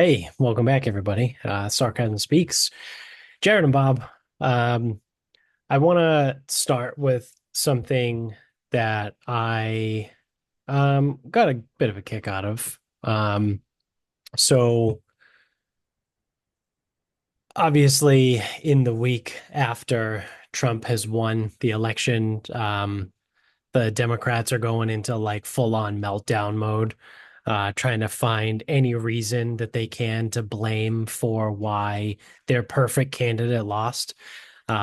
Hey, welcome back, everybody. Sarcasm Speaks. Jared and Bob. Um, I want to start with something that I got a bit of a kick out of. So obviously, in the week after Trump has won the election, the Democrats are going into like full on meltdown mode, trying to find any reason that they can to blame for why their perfect candidate lost,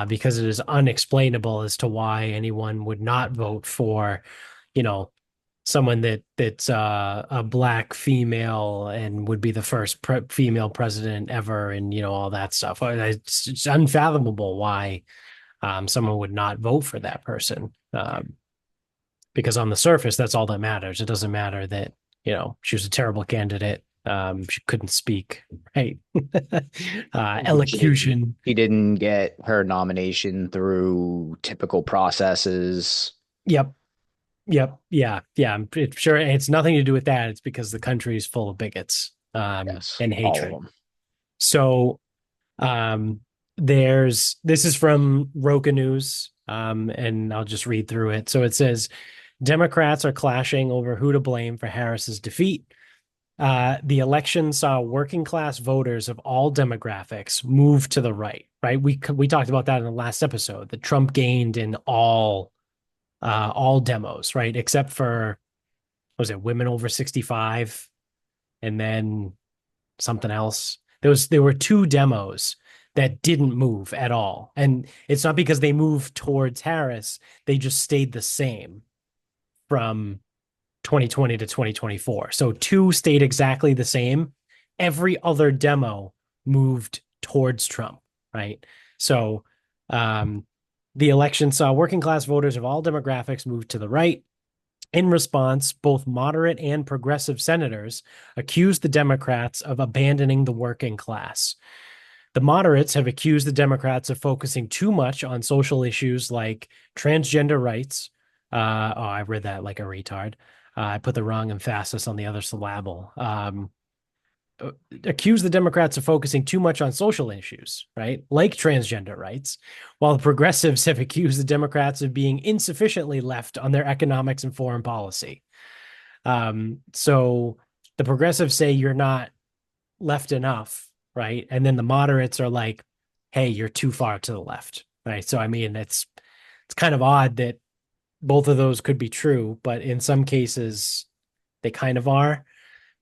because it is unexplainable as to why anyone would not vote for, you know, someone that's a black female and would be the first female president ever, and all that stuff. It's unfathomable why someone would not vote for that person. Because on the surface, that's all that matters. It doesn't matter that, she was a terrible candidate. She couldn't speak, right? She didn't. Elocution. She didn't get her nomination through typical processes. Yep. Yep. Yeah. Yeah. I'm sure it's nothing to do with that. It's because the country is full of bigots, Yes, and all of hatred. them. So, um, this is from Roca News, and I'll just read through it. So it says, Democrats are clashing over who to blame for Harris's defeat. The election saw working class voters of all demographics move to the right. Right, we talked about that in the last episode. That Trump gained in all demos, right, except for was it women over 65, and then something else. There were two demos that didn't move at all, and it's not because they moved towards Harris; they just stayed the same from 2020 to 2024. So two stayed exactly the same. Every other demo moved towards Trump, right? So um, the election saw working class voters of all demographics move to the right. In response, both moderate and progressive senators accused the Democrats of abandoning the working class. The moderates have accused the Democrats of focusing too much on social issues like transgender rights. I read that like a retard. I put the wrong emphasis on the other syllable. Accuse the Democrats of focusing too much on social issues, right? Like transgender rights, while the progressives have accused the Democrats of being insufficiently left on their economics and foreign policy. So the progressives say you're not left enough, right? And then the moderates are like, hey, you're too far to the left, right? So I mean, it's kind of odd that both of those could be true, but in some cases they kind of are,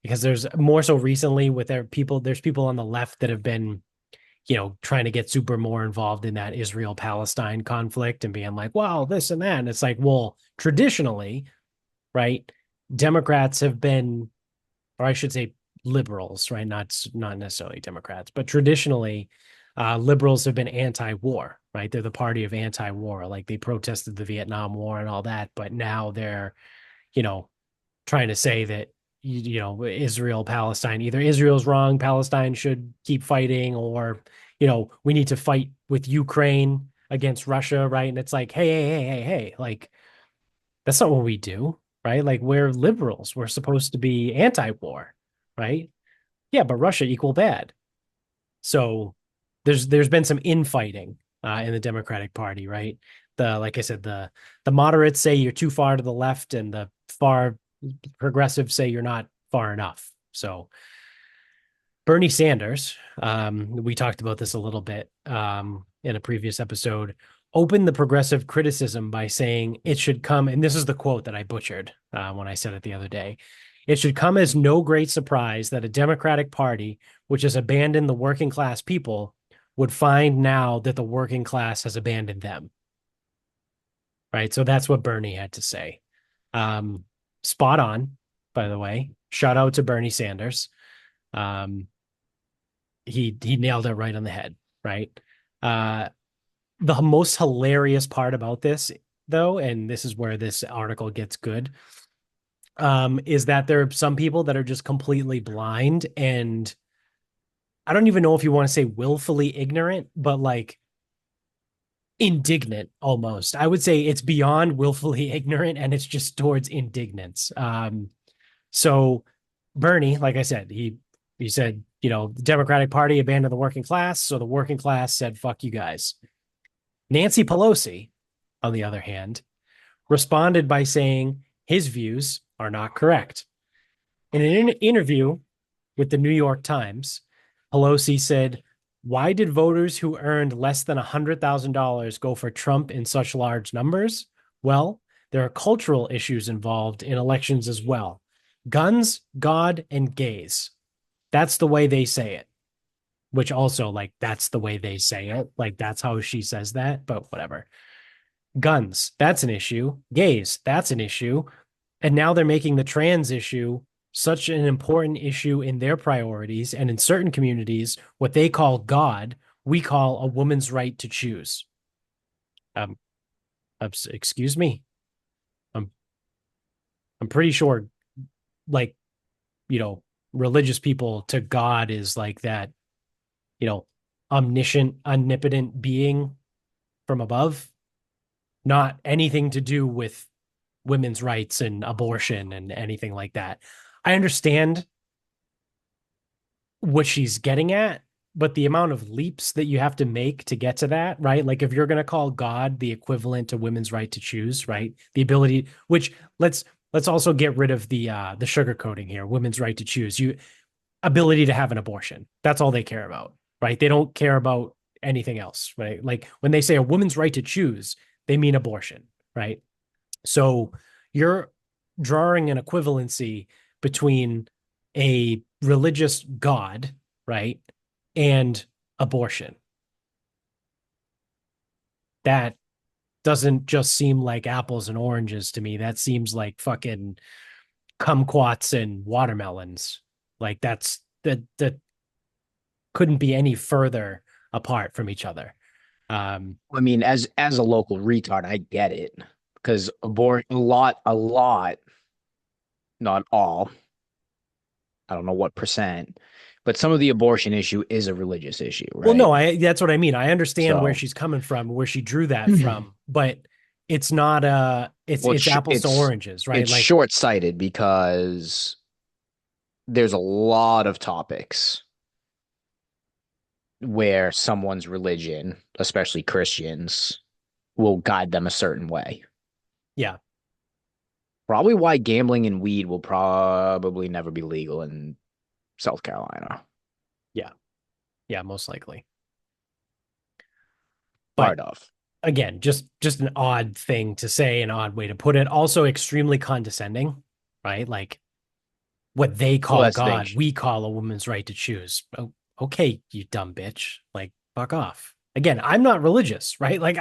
because there's more so recently with there's people on the left that have been, trying to get super more involved in that Israel Palestine conflict and being like, well, this and that. And it's like, well, traditionally, right, Democrats have been, or I should say liberals, right? Not necessarily Democrats, but traditionally, liberals have been anti-war, right? They're the party of anti-war. Like they protested the Vietnam War and all that, but now they're, you know, trying to say that Israel, Palestine, either Israel's wrong, Palestine should keep fighting, or we need to fight with Ukraine against Russia, right? And it's like, hey, like that's not what we do, right? Like we're liberals. We're supposed to be anti-war, right? Yeah, but Russia equal bad. So there's been some infighting in the Democratic Party, right? Like I said, the moderates say you're too far to the left, and the far progressives say you're not far enough. So Bernie Sanders, we talked about this a little bit in a previous episode, opened the progressive criticism by saying it should come, and this is the quote that I butchered when I said it the other day. It should come as no great surprise that a Democratic Party, which has abandoned the working class people, would find now that the working class has abandoned them. Right. So that's what Bernie had to say. Um, Spot on, by the way. Shout out to Bernie Sanders. Um, he nailed it right on the head, right? Uh, the most hilarious part about this, though, and this is where this article gets good, is that there are some people that are just completely blind, and I don't even know if you want to say willfully ignorant, but like indignant almost. I would say it's beyond willfully ignorant, and it's just towards indignance. So Bernie, like I said, he You said, the Democratic Party abandoned the working class, so the working class said, fuck you guys. Nancy Pelosi, on the other hand, responded by saying his views are not correct. In an interview with the New York Times, Pelosi said, "Why did voters who earned less than $100,000 go for Trump in such large numbers? Well, there are cultural issues involved in elections as well. Guns, God, and gays. That's the way they say it." Which also, like, that's the way they say it. Like, that's how she says that, but whatever. Guns, that's an issue. Gays, that's an issue. And now they're making the trans issue such an important issue in their priorities. And in certain communities, what they call God, we call a woman's right to choose. Um, excuse me. I'm I'm pretty sure, like, you know, religious people to God is like that, you know, omniscient, omnipotent being from above, not anything to do with women's rights and abortion and anything like that. I understand what she's getting at, but the amount of leaps that you have to make to get to that, right? Like if you're going to call God the equivalent to women's right to choose, right? The ability, which let's also get rid of the sugarcoating here, women's right to choose. You ability to have an abortion. That's all they care about, right? They don't care about anything else, right? Like when they say a woman's right to choose, they mean abortion, right? So you're drawing an equivalency between a religious God, right, and abortion. That doesn't just seem like apples and oranges to me. That seems like fucking kumquats and watermelons. Like that couldn't be any further apart from each other. I mean, as a local retard, I get it because a lot, not all. I don't know what percent, but some of the abortion issue is a religious issue, Well, right? no, I that's what I mean. I understand where So, she's coming from, where she drew that from, but it's not it's well, it's apples to oranges, right? it's Like, short-sighted because there's a lot of topics where someone's religion, especially Christians, will guide them a certain way. yeah, Probably why gambling and weed will probably never be legal in South Carolina. yeah, yeah, most likely. But Part of. again, just an odd thing to say, an odd way to put it. Also extremely condescending, right? Like what they Well, call that's the thing. God, we call a woman's right to choose. Oh, okay, you dumb bitch. Like, fuck off. Again, I'm not religious, right? Like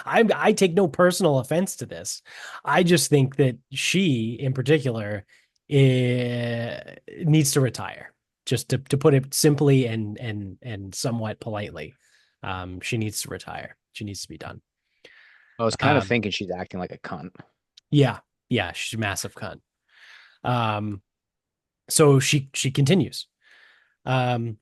I take no personal offense to this. I just think that she, in particular, needs to retire. Just to put it simply and somewhat politely, she needs to retire. She needs to be done. I was kind of Um, thinking she's acting like a cunt. yeah, yeah, she's a massive cunt. Um, so she continues. Um,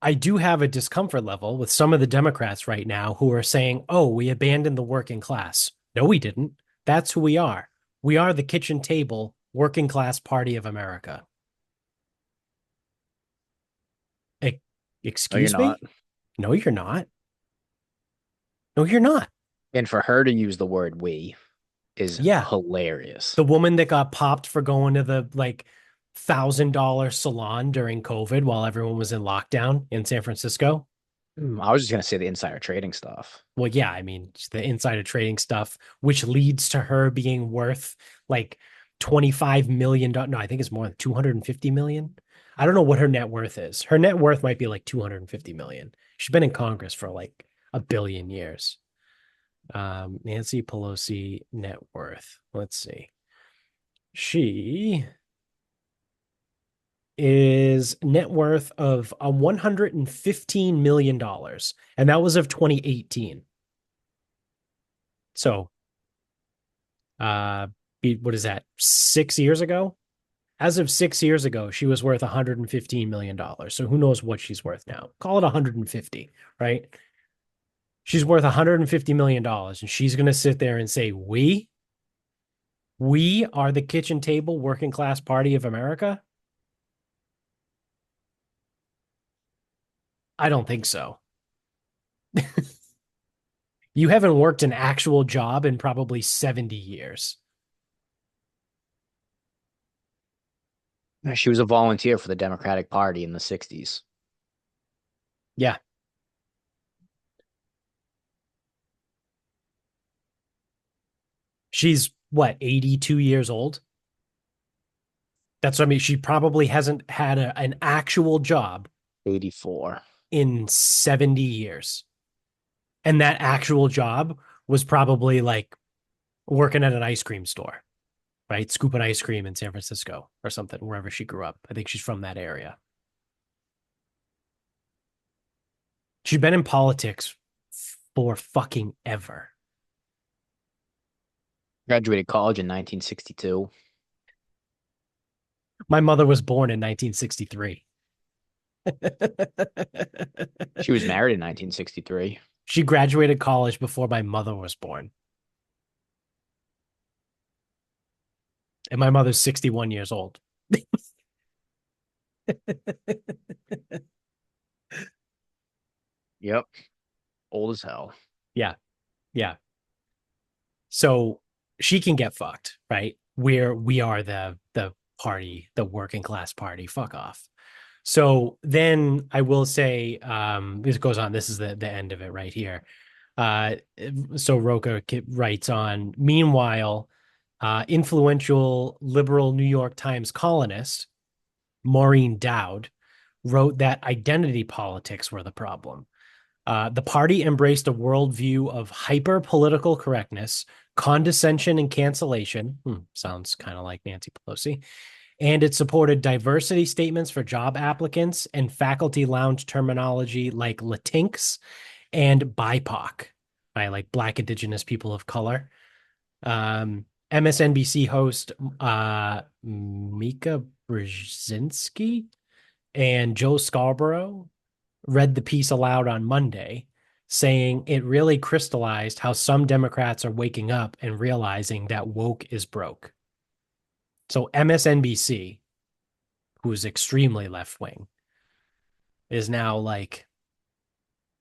I do have a discomfort level with some of the Democrats right now who are saying, "Oh, we abandoned the working class." No, we didn't. That's who we are. We are the kitchen table working class party of America. E- No, you're Excuse not. me? No, you're not. No, you're not. And for her to use the word we is Yeah, hilarious. the woman that got popped for going to the like $1,000 salon during COVID while everyone was in lockdown in San Francisco. I was just gonna say the insider trading stuff. Well, yeah, I mean, the insider trading stuff, which leads to her being worth like $25 million. No, I think it's more than 250 million. I don't know what her net worth is. Her net worth might be like 250 million. She's been in Congress for like a billion years. Nancy Pelosi net worth. Let's see. She is net worth of $115 million. And that was of 2018. So uh what is that, 6 years ago? As of 6 years ago, she was worth $115 million. So who knows what she's worth now? Call it 150, right? She's worth $150 million, and she's going to sit there and say, we are the kitchen table working class party of America. I don't think so. You haven't worked an actual job in probably 70 years. She was a volunteer for the Democratic Party in the 60s. Yeah. She's what, 82 years old? That's what I mean. She probably hasn't had an actual job 84. in 70 years. And that actual job was probably like working at an ice cream store, right? Scooping ice cream in San Francisco or something, wherever she grew up. I think she's from that area. She's been in politics for fucking ever. Graduated college in 1962. My mother was born in 1963. She was married in 1963. She graduated college before my mother was born. And my mother's 61 years old. Yep. Old as hell. Yeah. Yeah. So she can get fucked, right? We are the party, the working class party. Fuck off. So then I will say, this goes on. This is the end of it right here. Uh, so Roca writes on. Meanwhile, influential liberal New York Times columnist Maureen Dowd wrote that identity politics were the problem. The party embraced a worldview of hyper political correctness, condescension, and cancellation. Sounds kind of like Nancy Pelosi. And it supported diversity statements for job applicants and faculty lounge terminology like Latinx and BIPOC, by like Black, Indigenous, people of color. MSNBC host Mika Brzezinski and Joe Scarborough read the piece aloud on Monday, saying it really crystallized how some Democrats are waking up and realizing that woke is broke. So MSNBC, who's extremely left wing, is now like,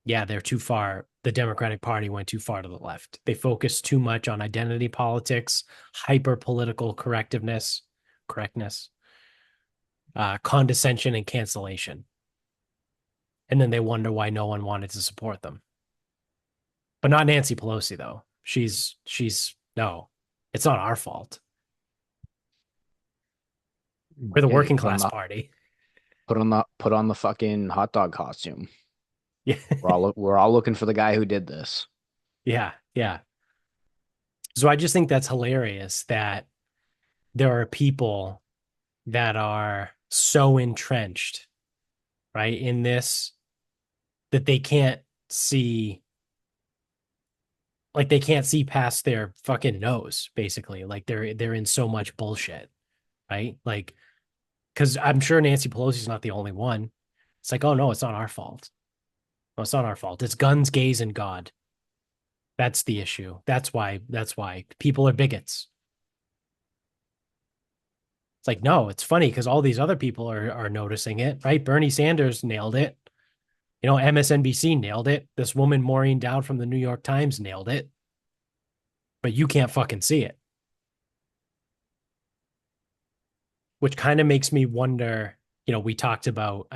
yeah, they're too far. The Democratic Party went too far to the left. They focused too much on identity politics, hyper political correctness, condescension, and cancellation. And then they wonder why no one wanted to support them. But not Nancy Pelosi, though. She's no, it's not our fault. We're the Hey, working class party. put on the fucking hot dog costume. Yeah. We're all looking for the guy who did this. Yeah. Yeah. So I just think that's hilarious that there are people that are so entrenched, right, in this that they can't see, like they can't see past their fucking nose, basically. Like they're in so much bullshit, right? Like, because I'm sure Nancy Pelosi's not the only one. It's like, oh no, it's not our fault. No, it's not our fault. It's guns, gays, and God. That's the issue. That's why people are bigots. It's like, no, it's funny because all these other people are noticing it, right? Bernie Sanders nailed it. You know, MSNBC nailed it. This woman, Maureen Dowd from the New York Times, nailed it. But you can't fucking see it. Which kind of makes me wonder, I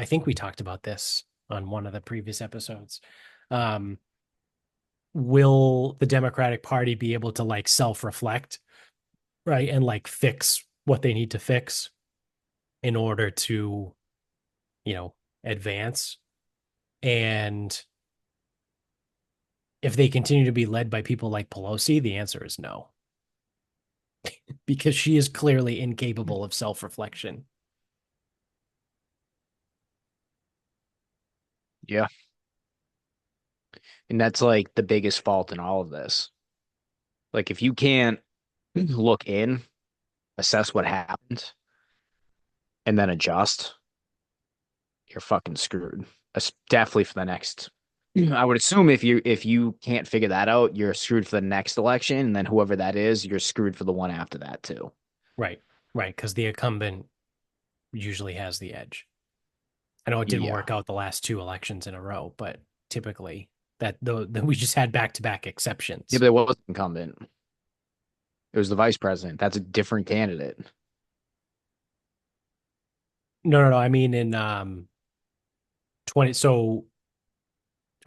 think we talked about this on one of the previous episodes. Um, will the Democratic Party be able to like self-reflect, right? And like fix what they need to fix in order to, you know, advance? And if they continue to be led by people like Pelosi, the answer is no, because she is clearly incapable of self-reflection. Yeah. And that's like the biggest fault in all of this. Like if you can't look in, assess what happened, and then adjust, you're fucking screwed. Definitely for the next. I would assume if you can't figure that out, you're screwed for the next election, and then whoever that is, you're screwed for the one after that too. Right, right, because the incumbent usually has the edge. I know it didn't Yeah. work out the last two elections in a row, but typically that we just had back to back Yeah, exceptions. but it was incumbent. It was the vice president. That's a different candidate. No. I mean in 20. So,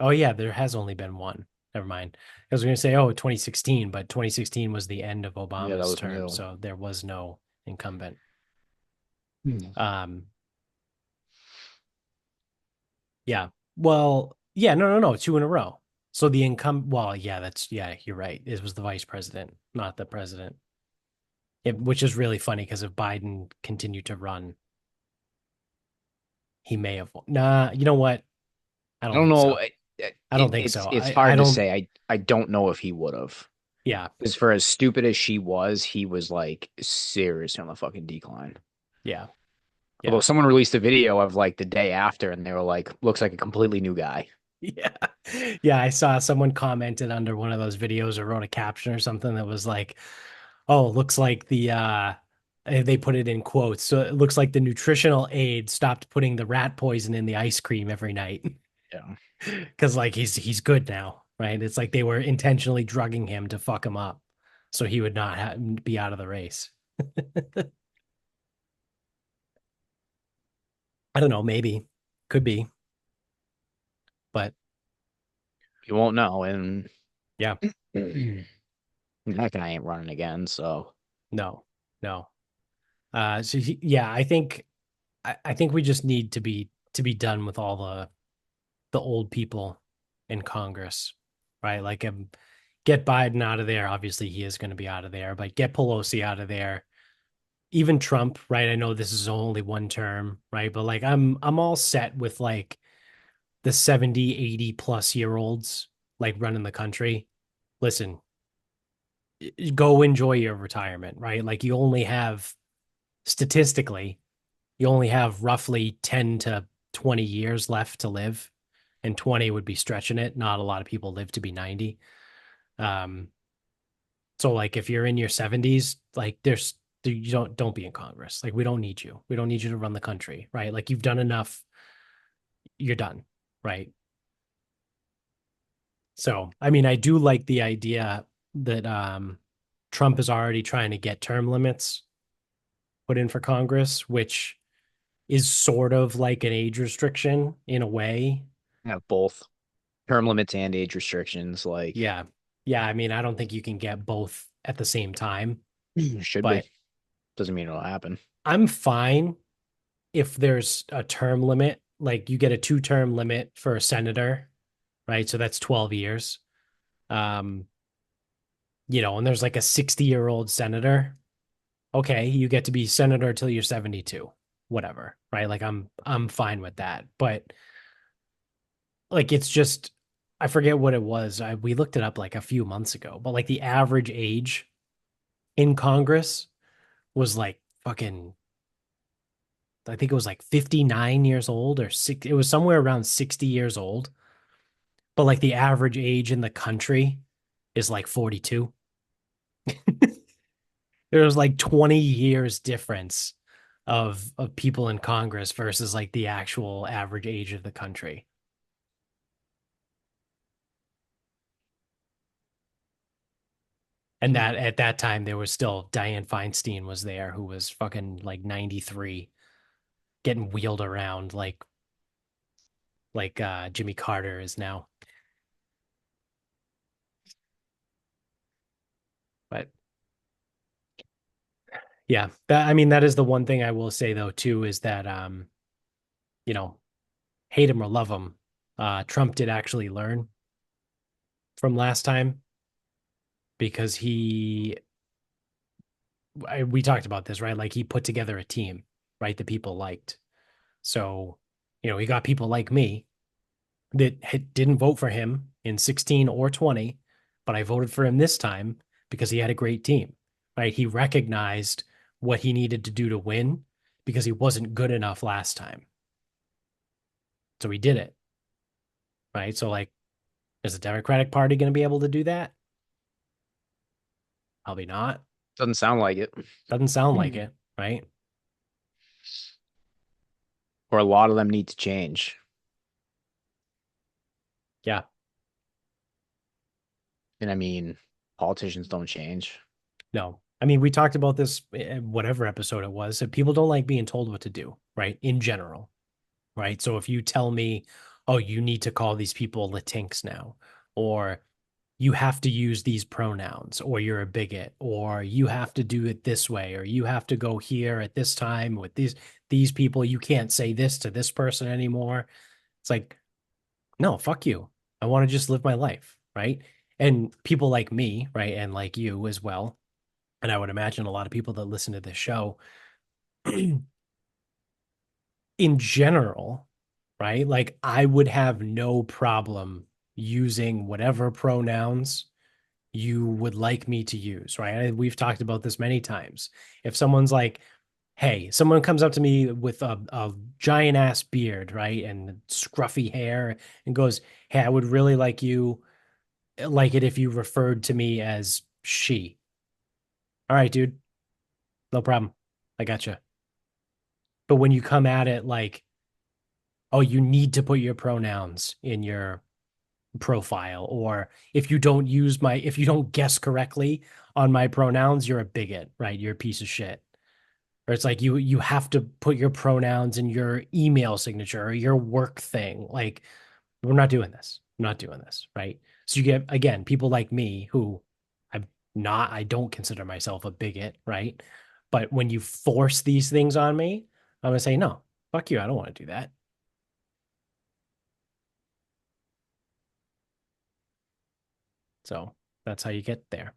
oh yeah, there has only been one. Never mind. I was going to say, oh, 2016, but 2016 was the end of Yeah, that Obama's was term, new. so there was no incumbent. Hmm. Um, yeah. Well, yeah, no, two in a row. So the income, well, yeah, yeah, you're right. It was the vice president, not the president. Which is really funny because if Biden continued to run, he may have. Nah, you know what? I I don't don't think know. so. I don't think It's so. it's I hard to don't. say. I don't know if he would have. Yeah, Because for as stupid as she was, he was like seriously on the fucking decline. yeah, Although yeah. someone released a video of like the day after, and they were like, "Looks like a completely new guy." Yeah. Yeah, I saw someone commented under one of those videos or wrote a caption or something that was like, "Oh, looks like they put it in quotes. So it looks like the nutritional aide stopped putting the rat poison in the ice cream every night Yeah. because like he's good now, right? It's like they were intentionally drugging him to fuck him up so he would not be out of the race. I don't know, maybe could be, but You won't know, and yeah, that guy ain't running again. So no, no. Yeah, I think we just need to be done with all the old people in Congress, right? Like, get Biden out of there. Obviously, he is going to be out of there, but get Pelosi out of there. Even Trump, right? I know this is only one term, right? But like, I'm all set with like the 70, 80 plus year olds like running the country. Listen, go enjoy your retirement, right? Like, you only have statistically you only have roughly 10 to 20 years left to live, and 20 would be stretching it. Not a lot of people live to be 90. Um, so like if you're in your 70s, like you don't be in Congress. Like we don't need you. We don't need you to run the country, right? Like you've done enough, you're done, right? So, I mean, I do like the idea that Trump is already trying to get term limits put in for Congress, which is sort of like an age restriction in a way. have both term limits and age restrictions. Like Yeah. Yeah. I mean, I don't think you can get both at the same time, should be. but Doesn't mean it'll happen. I'm fine if there's a term limit. Like you get a two-term limit for a senator, right? So that's 12 years. Um, and there's like a 60-year-old senator. Okay, you get to be senator till you're 72, whatever, right? Like I'm fine with that. But like it's just I forget what it was. We looked it up like a few months ago, but like the average age in Congress was like fucking I think it was like 59 years old or six, it was somewhere around 60 years old. But like the average age in the country is like 42. There was like 20 years difference of people in Congress versus like the actual average age of the country. And that at that time there was still Dianne Feinstein was there who was fucking like 93 getting wheeled around like Jimmy Carter is now. But yeah, I mean that is the one thing I will say though too is that you know, hate him or love him, Trump did actually learn from last time because we talked about this, right? Like he put together a team, right, that people liked. So, he got people like me that didn't vote for him in 16 or 20, but I voted for him this time because he had a great team, right? He recognized what he needed to do to win because he wasn't good enough last time. So he did it, right? So, like, is the Democratic Party going to be able to do that? Probably not. Doesn't sound like it. Doesn't sound like it, right? or a lot of them need to change. Yeah. And I mean, politicians don't change. No. I mean, we talked about this, whatever episode it was, that people don't like being told what to do, right? In general, right? So if you tell me, oh, you need to call these people Latinx now, or you have to use these pronouns, or you're a bigot, or you have to do it this way, or you have to go here at this time with these people, you can't say this to this person anymore. It's like, no, fuck you. I want to just live my life, right? And people like me, right, and like you as well, and I would imagine a lot of people that listen to this show, in general, right? Like I would have no problem using whatever pronouns you would like me to use, right? We've talked about this many times. If someone's like, hey, someone comes up to me with a giant ass beard, right? And scruffy hair and goes, hey, I would really like it if you referred to me as she. All right, dude, no problem. I got you. But when you come at it like, oh, you need to put your pronouns in your profile, or if you don't guess correctly on my pronouns, you're a bigot, right? You're a piece of shit. Or it's like you have to put your pronouns in your email signature or your work thing. Like, we're not doing this. I'm not doing this, right? So you get again people like me who I don't consider myself a bigot, right? But when you force these things on me, I'm gonna say no, fuck you. I don't want to do that. So that's how you get there.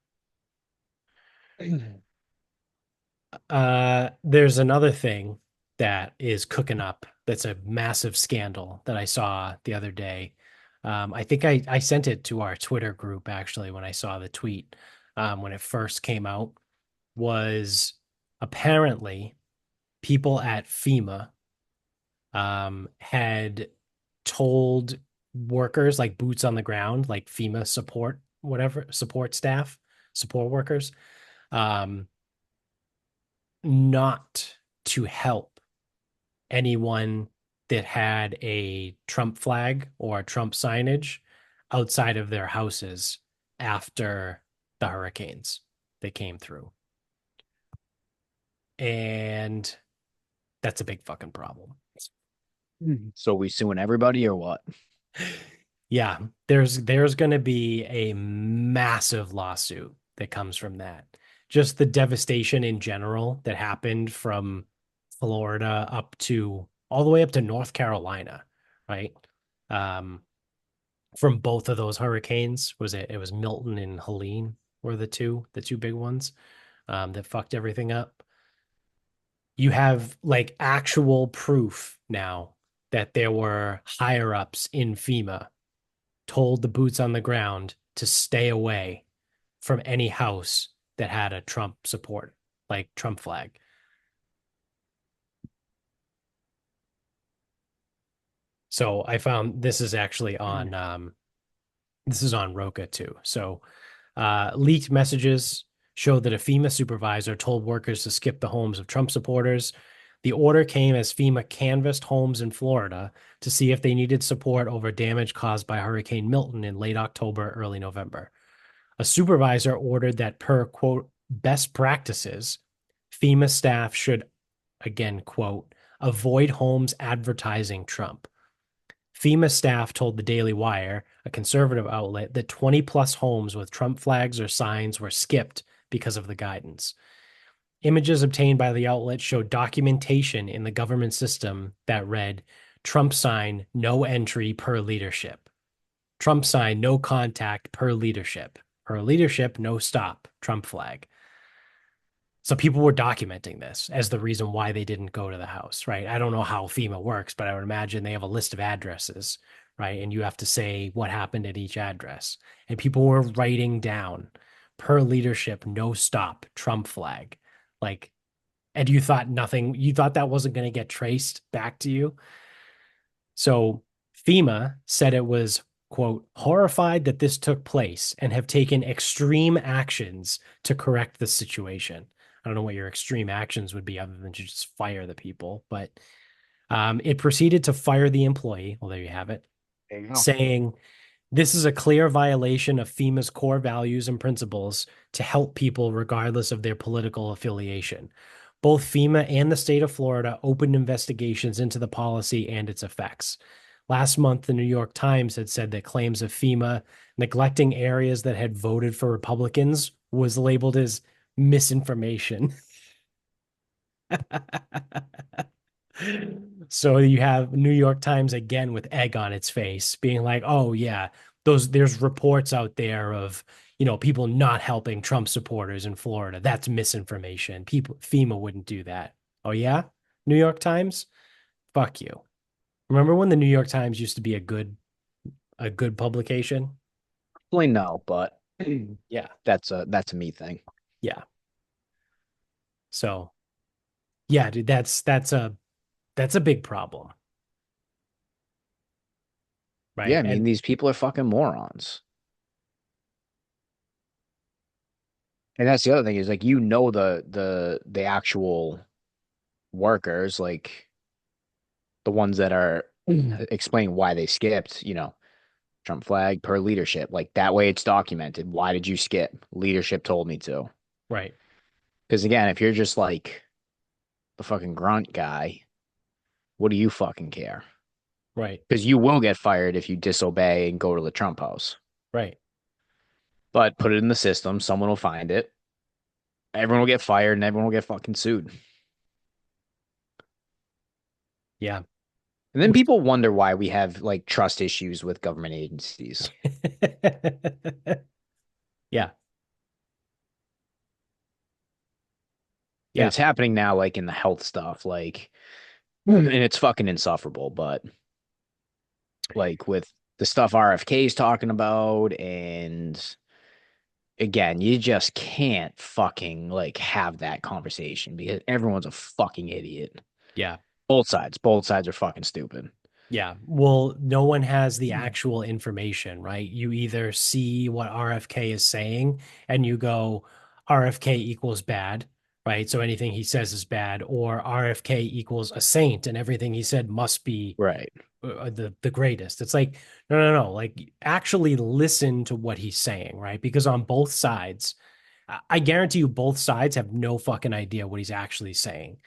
There's another thing that is cooking up that's a massive scandal that I saw the other day. I think I sent it to our Twitter group actually when I saw the tweet when it first came out, was apparently people at FEMA had told workers like boots on the ground, like FEMA support, whatever, support staff, support workers, um, not to help anyone that had a Trump flag or Trump signage outside of their houses after the hurricanes that came through. And that's a big fucking problem. So we suing everybody or what? Yeah, there's going to be a massive lawsuit that comes from that. Just the devastation in general that happened from Florida up to all the way up to North Carolina, right? Um, from both of those hurricanes, it was Milton and Helene were the two big ones that fucked everything up. You have like actual proof now that there were higher ups in FEMA told the boots on the ground to stay away from any house that had a Trump support, like Trump flag. So I found this is actually on this is on Roca too. So leaked messages show that a FEMA supervisor told workers to skip the homes of Trump supporters. The order came as FEMA canvassed homes in Florida to see if they needed support over damage caused by Hurricane Milton in late October, early November. A supervisor ordered that, per quote, best practices, FEMA staff should, again, quote, avoid homes advertising Trump. FEMA staff told the Daily Wire, a conservative outlet, that 20 plus homes with Trump flags or signs were skipped because of the guidance. Images obtained by the outlet showed documentation in the government system that read, Trump sign, no entry per leadership. Trump sign, no contact per leadership. Per leadership, no stop. Trump flag. So people were documenting this as the reason why they didn't go to the house, right? I don't know how FEMA works, but I would imagine they have a list of addresses, right? And you have to say what happened at each address. And people were writing down per leadership, no stop, Trump flag. Like, and you thought that wasn't going to get traced back to you. So FEMA said it was, quote, horrified that this took place and have taken extreme actions to correct the situation. I don't know what your extreme actions would be other than to just fire the people, but It proceeded to fire the employee. Well, there you have it, There you go. saying this is a clear violation of FEMA's core values and principles to help people regardless of their political affiliation. Both FEMA and the state of Florida opened investigations into the policy and its effects. Last month, the New York Times had said that claims of FEMA neglecting areas that had voted for Republicans was labeled as misinformation. So you have New York Times again with egg on its face, being like, "Oh yeah, there's reports out there of, people not helping Trump supporters in Florida. That's misinformation. People FEMA wouldn't do that." Oh yeah? New York Times? Fuck you. Remember when the New York Times used to be a good publication? Probably no, but Yeah. that's a me thing. Yeah. So, yeah, dude, that's a big problem, Yeah, right? I mean, And these people are fucking morons. And that's the other thing is like the actual workers, like the ones that are explaining why they skipped, Trump flag per leadership. Like that way it's documented. Why did you skip? Leadership told me to. right, Because again, if you're just like the fucking grunt guy, what do you fucking care? right, Because you will get fired if you disobey and go to the Trump house. right. But put it in the system, someone will find it. Everyone will get fired and everyone will get fucking sued. Yeah. And then people wonder why we have like trust issues with government agencies. Yeah. And Yeah. it's happening now, like in the health stuff, like, and it's fucking insufferable. But like with the stuff RFK is talking about, and again, you just can't fucking like have that conversation because everyone's a fucking idiot. Yeah. Both sides are fucking stupid. Yeah. Well, no one has the Mm. actual information, right? You either see what RFK is saying and you go, RFK equals bad, right? So anything he says is bad, or RFK equals a saint and everything he said must be Right. the greatest. It's like, no, no, no. Like, actually listen to what he's saying, right? Because on both sides, I guarantee you both sides have no fucking idea what he's actually saying.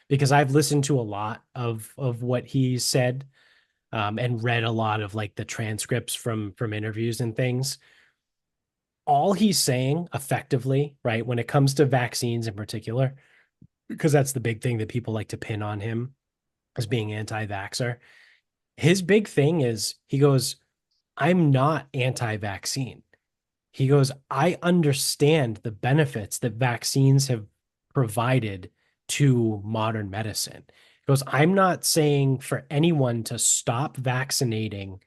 Because I've listened to a lot of what he said, and read a lot of like the transcripts from interviews and things. All he's saying effectively, right, when it comes to vaccines in particular, because that's the big thing that people like to pin on him as being anti-vaxxer. His big thing is he goes, I'm not anti-vaccine. He goes, I understand the benefits that vaccines have provided to modern medicine. He goes, I'm not saying for anyone to stop vaccinating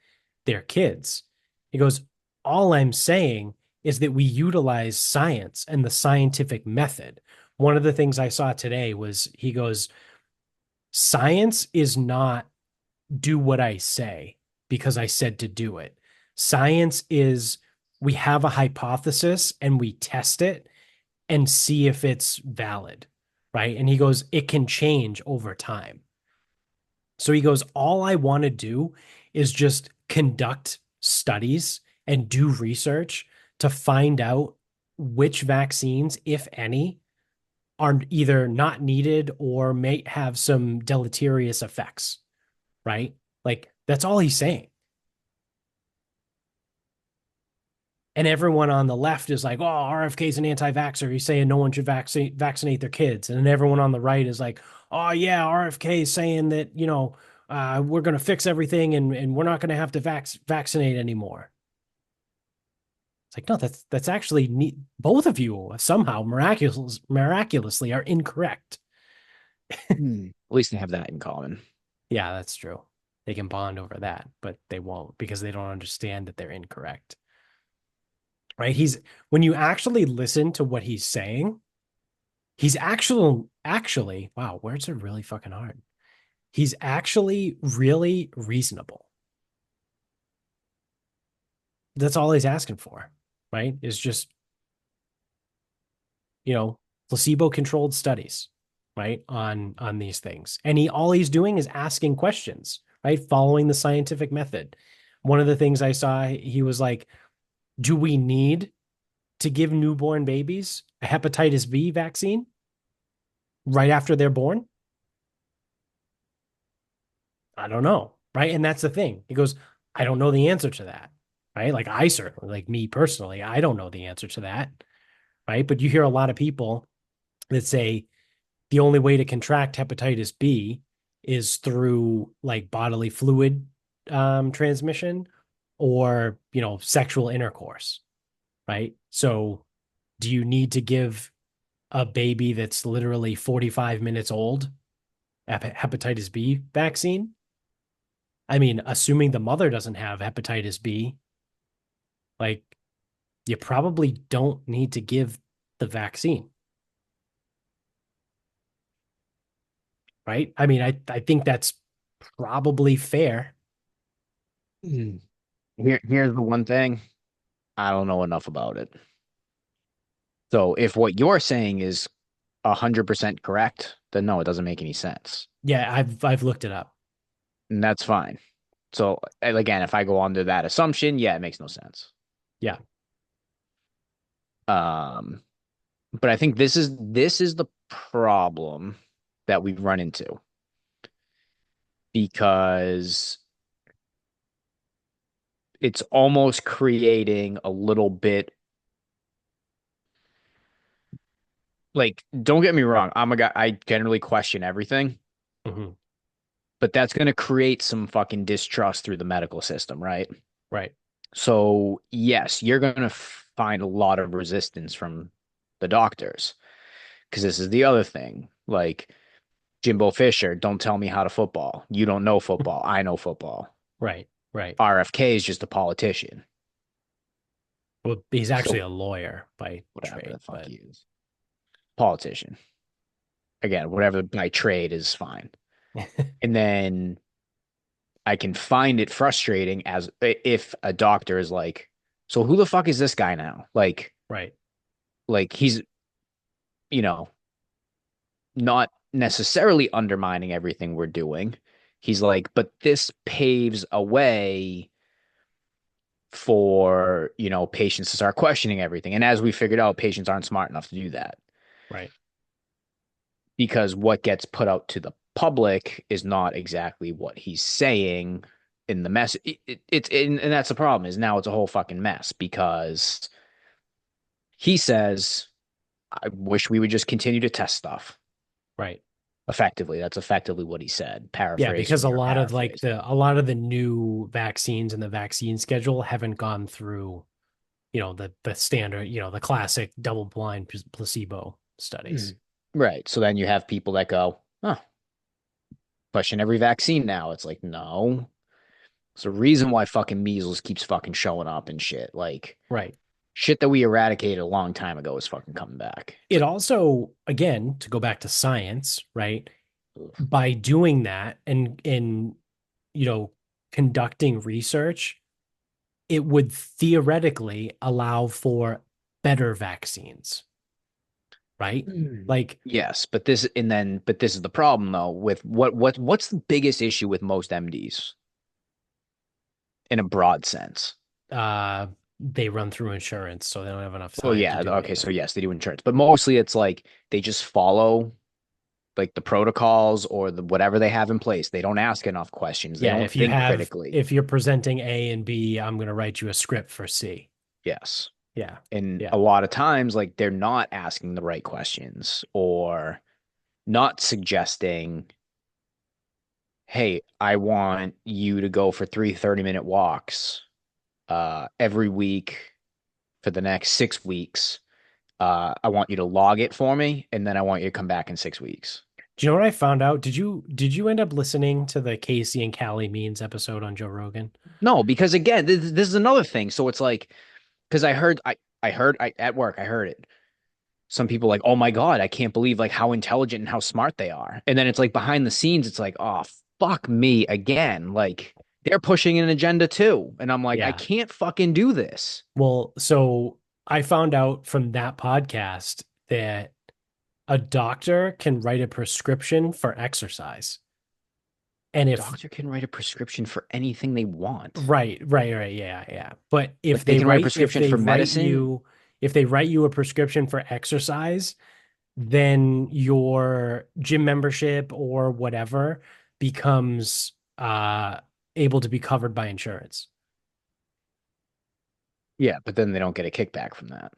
their kids. He goes, all I'm saying is that we utilize science and the scientific method. One of the things I saw today was he goes, science is not do what I say because I said to do it. Science is we have a hypothesis and we test it and see if it's valid, right? And he goes, it can change over time. So he goes, all I want to do is just conduct studies and do research to find out which vaccines, if any, are either not needed or may have some deleterious effects, right? Like that's all he's saying. And everyone on the left is like, "Oh, RFK is an anti-vaxxer. He's saying no one should vaccinate their kids." And then everyone on the right is like, "Oh yeah, RFK is saying that we're going to fix everything and we're not going to have to vaccinate anymore." It's like, no, that's actually neat. Both of you somehow miraculously are incorrect. At least they have that in common. Yeah, that's true. They can bond over that, but they won't because they don't understand that they're incorrect. Right? He's when you actually listen to what he's saying, he's actually, wow, words are really fucking hard. He's actually really reasonable. That's all he's asking for, right? Is just, placebo controlled studies. right, on these things. And all he's doing is asking questions, right? Following the scientific method. One of the things I saw, he was like, do we need to give newborn babies a hepatitis B vaccine right after they're born? I don't know. Right. And that's the thing. He goes, I don't know the answer to that. Right. Like I certainly, like me personally, I don't know the answer to that. Right. But you hear a lot of people that say the only way to contract hepatitis B is through like bodily fluid transmission or, sexual intercourse. Right. So do you need to give a baby that's literally 45 minutes old hepatitis B vaccine? I mean, assuming the mother doesn't have hepatitis B, like you probably don't need to give the vaccine, right? I mean, I think that's probably fair. Mm. Here's the one thing. I don't know enough about it. So if what you're saying is 100% correct, then no, it doesn't make any sense. Yeah, I've looked it up. And that's fine. So again, if I go under that assumption, yeah, it makes no sense. Yeah. Um, but I think this is the problem that we run into because it's almost creating a little bit like, don't get me wrong, I'm a guy, I generally question everything, Hmm. but that's going to create some fucking distrust through the medical system, right? Right. So, yes, you're going to find a lot of resistance from the doctors because this is the other thing. Like Jimbo Fisher, don't tell me how to football. You don't know football. I know football. Right. Right. RFK is just a politician. Well, he's actually So, a lawyer by whatever the trade, fuck but he is. Politician. Again, whatever by trade is fine. And then I can find it frustrating as if a doctor is like, so who the fuck is this guy now? right. Like he's, you know, not necessarily undermining everything we're doing. He's like, but this paves a way for, patients to start questioning everything. And as we figured out, patients aren't smart enough to do that Right. because what gets put out to the public is not exactly what he's saying in the mess. And that's the problem is now it's a whole fucking mess because he says, I wish we would just continue to test stuff Right. effectively. That's effectively what he said. Yeah, Paraphrase because from a your lot of like paraphrase. the new vaccines and the vaccine schedule haven't gone through, the standard, the classic double blind placebo studies. Mm. Right. So then you have people that go, oh, question every vaccine now. It's like, no. It's the reason why fucking measles keeps fucking showing up and shit. Like Right. shit that we eradicated a long time ago is fucking coming back. It's It like, also, again, to go back to science, right? ugh. By doing that and you know, conducting research, it would theoretically allow for better vaccines, right? Mm. Like Yes, but this is the problem though with what's the biggest issue with most MDs in a broad sense? they run through insurance, so they don't have enough Well, time to yeah, do okay, so anything. yes, they do insurance, but mostly it's like they just follow like the protocols or the whatever they have in place. They don't ask enough questions. They Yeah, don't think critically. if you're presenting A and B, I'm going to write you a script for C. Yes. Yeah. And Yeah. a lot of times, like they're not asking the right questions or not suggesting, hey, I want you to go for 3 30-minute walks every week for the next 6 weeks. I want you to log it for me, and then I want you to come back in 6 weeks. Do you know what I found out? Did you end up listening to the Casey and Callie Means episode on Joe Rogan? No, because again, this is another thing. So it's like, because I at work, I heard it. Some people like, oh my God, I can't believe like how intelligent and how smart they are. And then it's like behind the scenes, it's like, oh, fuck me again. Like they're pushing an agenda too. And I'm like, I Yeah. can't fucking do this. Well, so I found out from that podcast that a doctor can write a prescription for exercise. And if Doctor can write a prescription for anything they want. right, yeah, yeah. But Like they can write a prescription for medicine. if they write you a prescription for exercise, then your gym membership or whatever becomes able to be covered by insurance. Yeah, but then they don't get a kickback from that.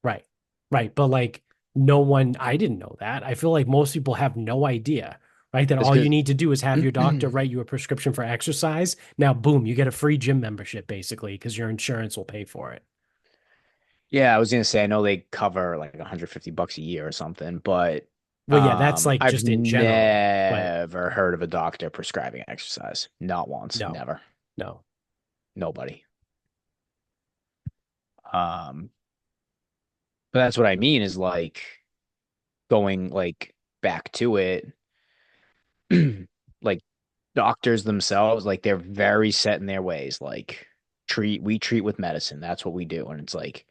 Right. Right. But like no one, I didn't know that. I feel like most people have no idea, right? That Just all you because, need to do is have your doctor write you a prescription for exercise. Now, boom, you get a free gym membership basically because your insurance will pay for it. yeah, I was gonna say I know they cover like 150 bucks a year or something, but Well, yeah, that's like I've just in general, but never heard of a doctor prescribing exercise. Not once, no, never. no. Nobody. Um, but that's what I mean is like going like back to it, like doctors themselves, like they're very set in their ways. Like we treat with medicine. That's what we do. And it's like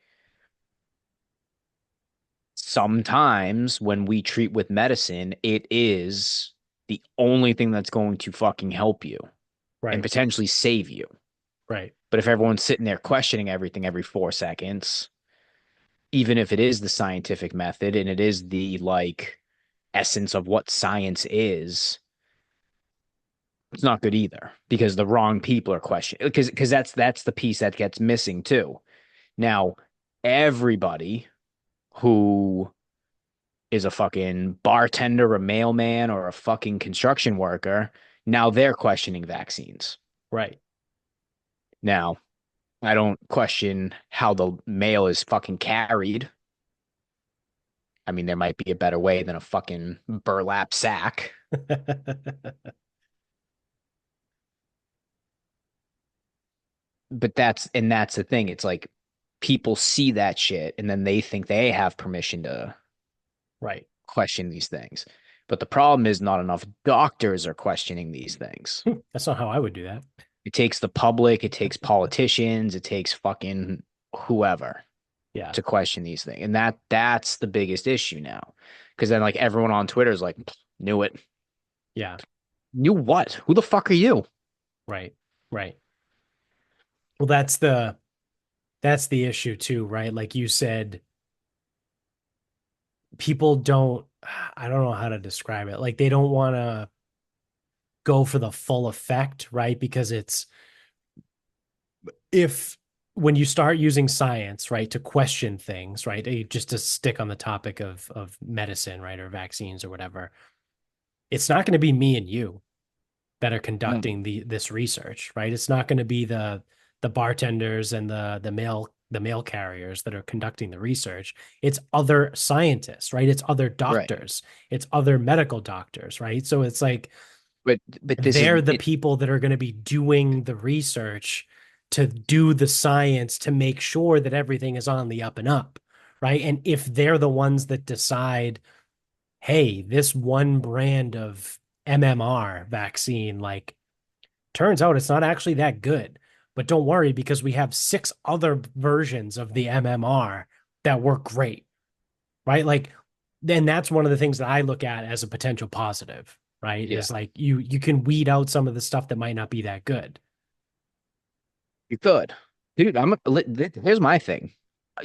sometimes when we treat with medicine, it is the only thing that's going to fucking help you and Right, potentially save you. right, But if everyone's sitting there questioning everything every 4 seconds, even if it is the scientific method and it is the like essence of what science is, it's not good either because the wrong people are questioning because that's the piece that gets missing too. Now, everybody who is a fucking bartender, a mailman, or a fucking construction worker, now they're questioning vaccines. right. Now, I don't question how the mail is fucking carried. I mean, there might be a better way than a fucking burlap sack, but that's the thing. It's like people see that shit and then they think they have permission to Right. question these things. But the problem is not enough doctors are questioning these things. That's not how I would do that. It takes the public, it takes politicians, it takes fucking whoever Yeah, to question these things. And that's the biggest issue now. Because then like everyone on Twitter is like, knew it. yeah, Knew what? Who the fuck are you? right, right. Well, that's the issue too, right? Like you said, people don't, I don't know how to describe it. Like they don't want to go for the full effect, right? Because it's if when you start using science, right, to question things, right, just to stick on the topic of medicine, right, or vaccines or whatever, it's not going to be me and you that are No. conducting this research, right? It's not going to be the bartenders and the mail carriers that are conducting the research. It's other scientists, right? It's other Right. doctors, it's other medical doctors, right? So it's like But this is they're the it. people that are going to be doing the research to do the science to make sure that everything is on the up and up, right? And if they're the ones that decide, hey, this one brand of MMR vaccine, like, turns out it's not actually that good. But don't worry because we have six other versions of the MMR that work great, right? Like, then that's one of the things that I look at as a potential positive, right? Yeah, Is like you can weed out some of the stuff that might not be that good. you could. Dude, here's my thing.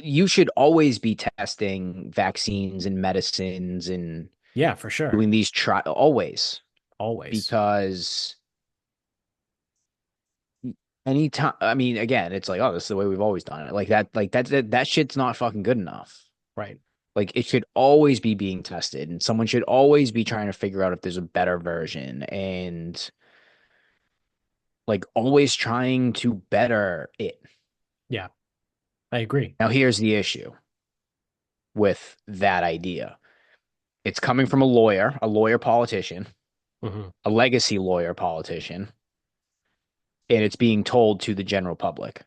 You should always be testing vaccines and medicines and Yeah, for sure. doing these try always Always. because anytime I mean again it's like oh this is the way we've always done it like that shit's not fucking good enough. Right. Like it should always be being tested and someone should always be trying to figure out if there's a better version and like always trying to better it. Yeah, I agree. Now here's the issue with that idea. It's coming from a lawyer politician, Hmm. a legacy lawyer politician, and it's being told to the general public,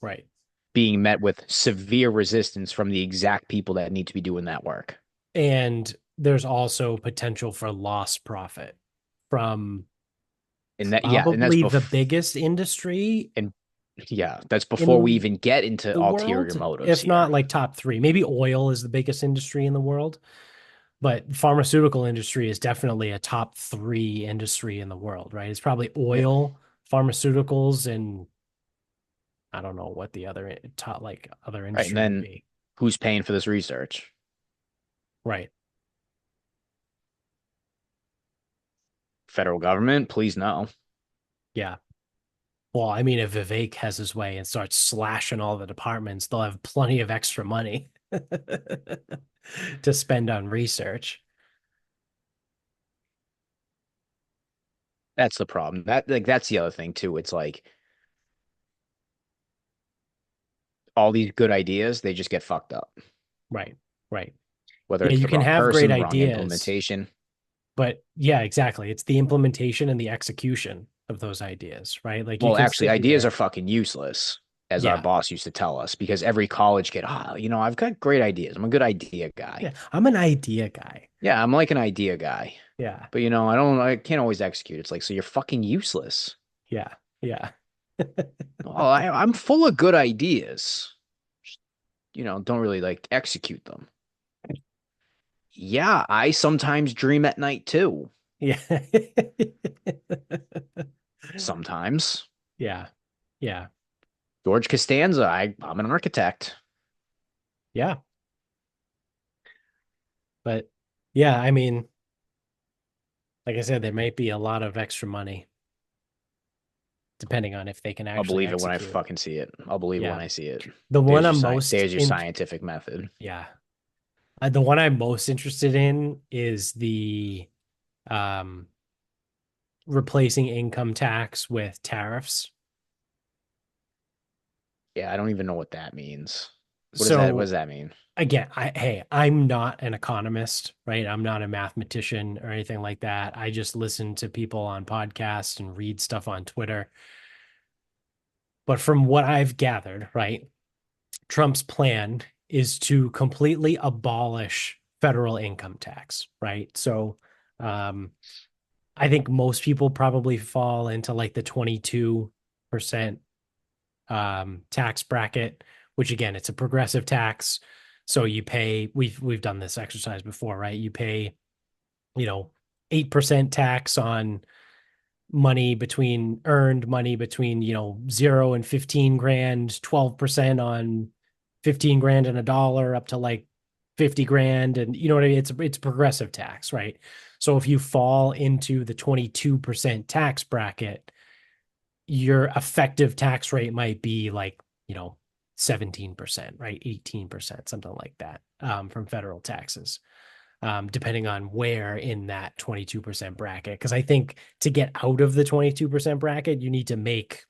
Right. being met with severe resistance from the exact people that need to be doing that work. And there's also potential for lost profit from And that, yeah, and that's probably the biggest industry and yeah, that's before we in even get into the ulterior world, motives if here. not like top three. Maybe oil is the biggest industry in the world. but pharmaceutical industry is definitely a top three industry in the world, right? It's probably Yeah. oil, pharmaceuticals, and I don't know what the other top like other Right. And industry would then be. who's paying for this research? Right. Federal government? Please no. Yeah. Well, I mean, if Vivek has his way and starts slashing all the departments, they'll have plenty of extra money to spend on research. That's the problem. That's the other thing too. It's like all these good ideas, they just get fucked up. Right. Right. Whether Yeah, it's you the can wrong have great person, wrong ideas, implementation. but yeah, exactly. It's the implementation and the execution of those ideas, right? Like you Well, can actually, sit ideas are here. fucking useless, as our Yeah. boss used to tell us, because every college kid, I've got great ideas. I'm a good idea guy. Yeah. I'm an idea guy. Yeah, I'm like an idea guy. Yeah. But I can't always execute. It's like, so you're fucking useless. Yeah. Yeah. Oh, I'm full of good ideas. Just, don't really like execute them. Yeah, I sometimes dream at night too. Yeah. Sometimes. Yeah. Yeah. George Costanza, I'm an architect. Yeah. But yeah, I mean, like I said, there might be a lot of extra money depending on if they can I'll actually believe it when I execute. fucking see it. I'll believe it when Yeah. I see it. The one I'm most There's your in, scientific method. yeah. The one I'm most interested in is the um replacing income tax with tariffs. Yeah, I don't even know what that means. What does So that mean? again, I'm not an economist, right? I'm not a mathematician or anything like that. I just listen to people on podcasts and read stuff on Twitter. But from what I've gathered, right, Trump's plan is to completely abolish federal income tax, right? So um, I think most people probably fall into like the 22% tax bracket, which again, it's a progressive tax. So you pay, we've done this exercise before, right? You pay, you know, 8% tax on money between 0 and 15 grand, 12% on 15 grand and a dollar up to like 50 grand, and you know what I mean. It's progressive tax, right? So if you fall into the 22% tax bracket, your effective tax rate might be like 17%, right? 18%, something like that, from federal taxes, depending on where in that 22% bracket. Because I think to get out of the 22% bracket, you need to make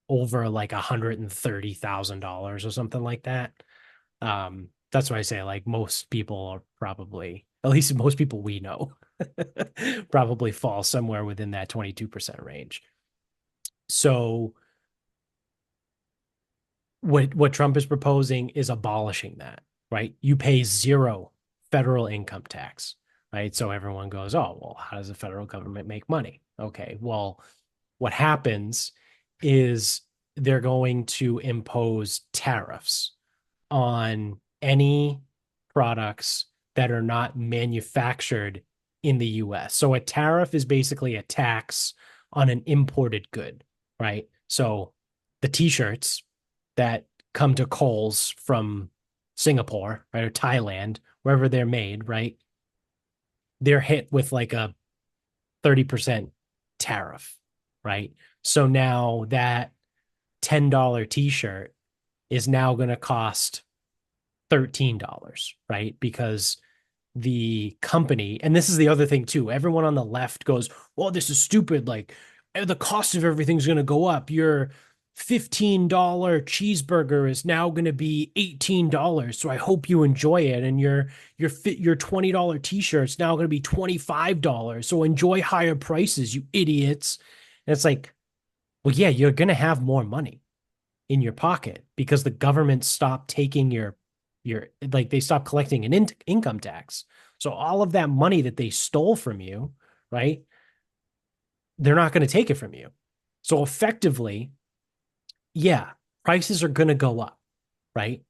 over like $130,000 or something like that. That's why I say like most people are probably, at least most people we know, probably fall somewhere within that 22% range. So what Trump is proposing is abolishing that, right? You pay zero federal income tax, right? So everyone goes, oh, well, how does the federal government make money? Okay, well, what happens is they're going to impose tariffs on any products that are not manufactured in the US. So a tariff is basically a tax on an imported good, right? So the t-shirts that come to Kohl's from Singapore, right, or Thailand, wherever they're made, right? They're hit with like a 30% tariff, right? So now that $10 t-shirt is now going to cost $13, right? Because the company, and this is the other thing too, everyone on the left goes, well, this is stupid. Like the cost of everything's going to go up. Your $15 cheeseburger is now going to be $18. So I hope you enjoy it. And your $20 t-shirt's now going to be $25. So enjoy higher prices, you idiots. And it's like, well, yeah, you're going to have more money in your pocket because the government stopped taking your like they stopped collecting an income tax. So all of that money that they stole from you, right? They're not going to take it from you. So effectively, yeah, prices are going to go up, right?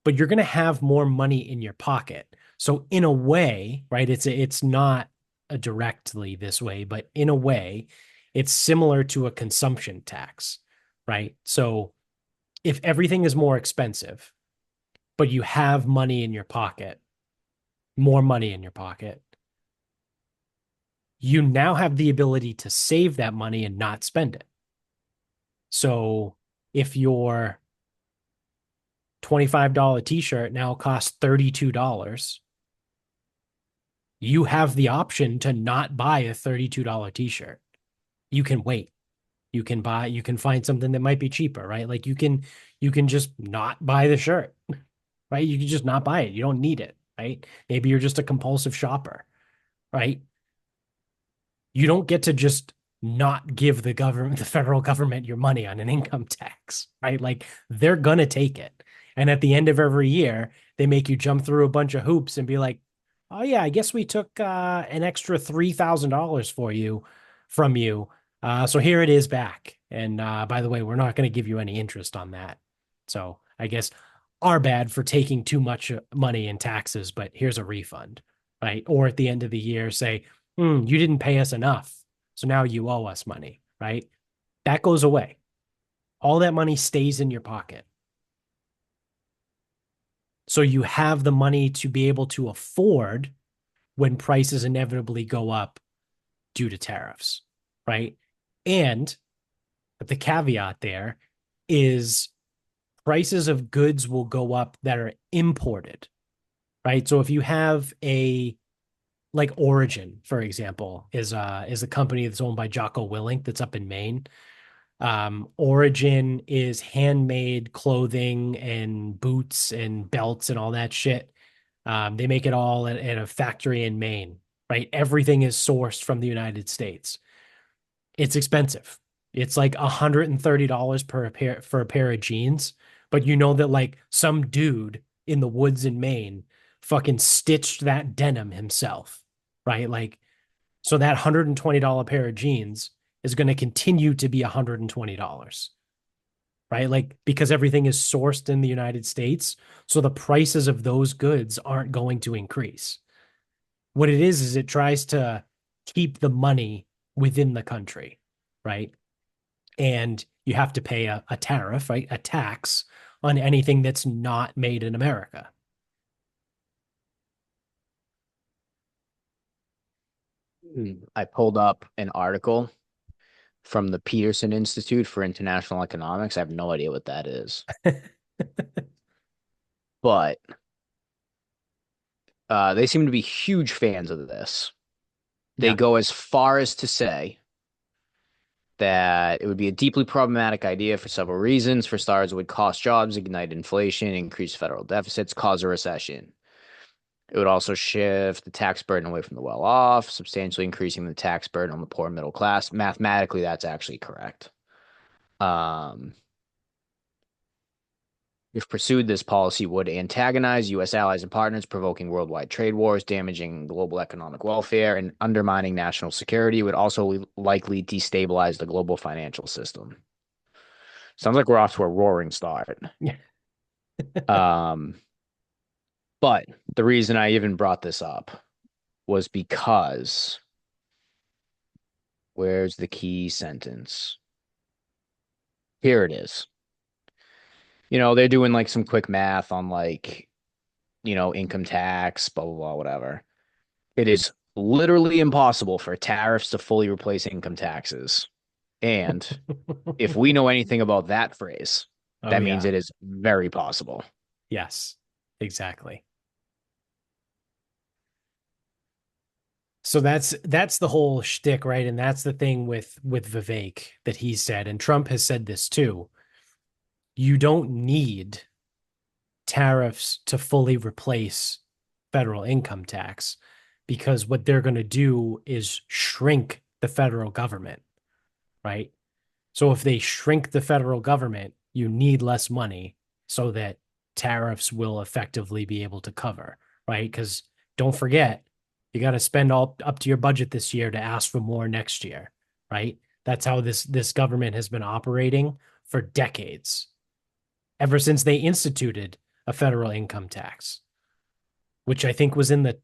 but you're going to have more money in your pocket. So in a way, right, it's not a directly this way, but in a way, it's similar to a consumption tax, right? So if everything is more expensive, but you have money in your pocket, more money in your pocket, you now have the ability to save that money and not spend it. So if your $25 t-shirt now costs $32, you have the option to not buy a $32 t-shirt. You can wait. You can find something that might be cheaper, right? Like you can just not buy the shirt, right? You can just not buy it. You don't need it, right? Maybe you're just a compulsive shopper, right? You don't get to just not give the government, the federal government, your money on an income tax, right? Like they're gonna take it. And at the end of every year, they make you jump through a bunch of hoops and be like, oh yeah, I guess we took an extra $3,000 for you from you. So here it is back. And by the way, we're not going to give you any interest on that. So I guess our bad for taking too much money in taxes, but here's a refund, right? Or at the end of the year, say, you didn't pay us enough. So now you owe us money, right? That goes away. All that money stays in your pocket. So you have the money to be able to afford when prices inevitably go up due to tariffs, right? And the caveat there is prices of goods will go up that are imported, right? So if you have a like Origin, for example, is a company that's owned by Jocko Willink that's up in Maine. Origin is handmade clothing and boots and belts and all that shit. They make it all at a factory in Maine, right? Everything is sourced from the United States. It's expensive. It's like $130 per pair for a pair of jeans, but you know that like some dude in the woods in Maine fucking stitched that denim himself, right? Like, so that $120 pair of jeans is going to continue to be $120, right? Like, because everything is sourced in the United States. So the prices of those goods aren't going to increase. What it is it tries to keep the money within the country, right? And you have to pay a tariff, right? A tax on anything that's not made in America. I pulled up an article from the Peterson Institute for International Economics. I have no idea what that is, but they seem to be huge fans of this. They Yeah. go as far as to say that it would be a deeply problematic idea for several reasons. For starters, it would cost jobs, ignite inflation, increase federal deficits, cause a recession. It would also shift the tax burden away from the well-off, substantially increasing the tax burden on the poor and middle class. Mathematically, that's actually correct. Um, if pursued, this policy would antagonize U.S. allies and partners, provoking worldwide trade wars, damaging global economic welfare, and undermining national security. It would also likely destabilize the global financial system. Sounds like we're off to a roaring start. Um, but the reason I even brought this up was because where's the key sentence? Here it is. They're doing like some quick math on like, income tax, blah, blah, blah, whatever. It is literally impossible for tariffs to fully replace income taxes. And if we know anything about that phrase, Oh, that means yeah. it is very possible. Yes, exactly. So that's the whole shtick, right? And that's the thing with Vivek that he said, and Trump has said this too. You don't need tariffs to fully replace federal income tax because what they're going to do is shrink the federal government, right? So if they shrink the federal government, you need less money so that tariffs will effectively be able to cover, right? Because don't forget, you got to spend all up to your budget this year to ask for more next year, right? That's how this government has been operating for decades. Ever since they instituted a federal income tax, which I think was in the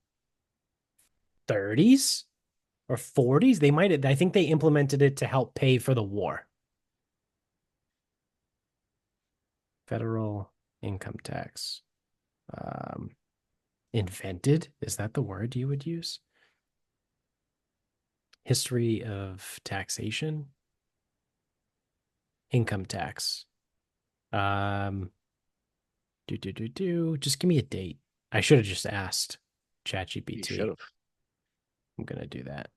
30s or 40s. They might have, I think they implemented it to help pay for the war. Federal income tax. Um, Invented? Is that the word you would use? History of taxation? Income tax. Um, Just give me a date. I should have just asked You should ChatGPT. have. I'm gonna do that.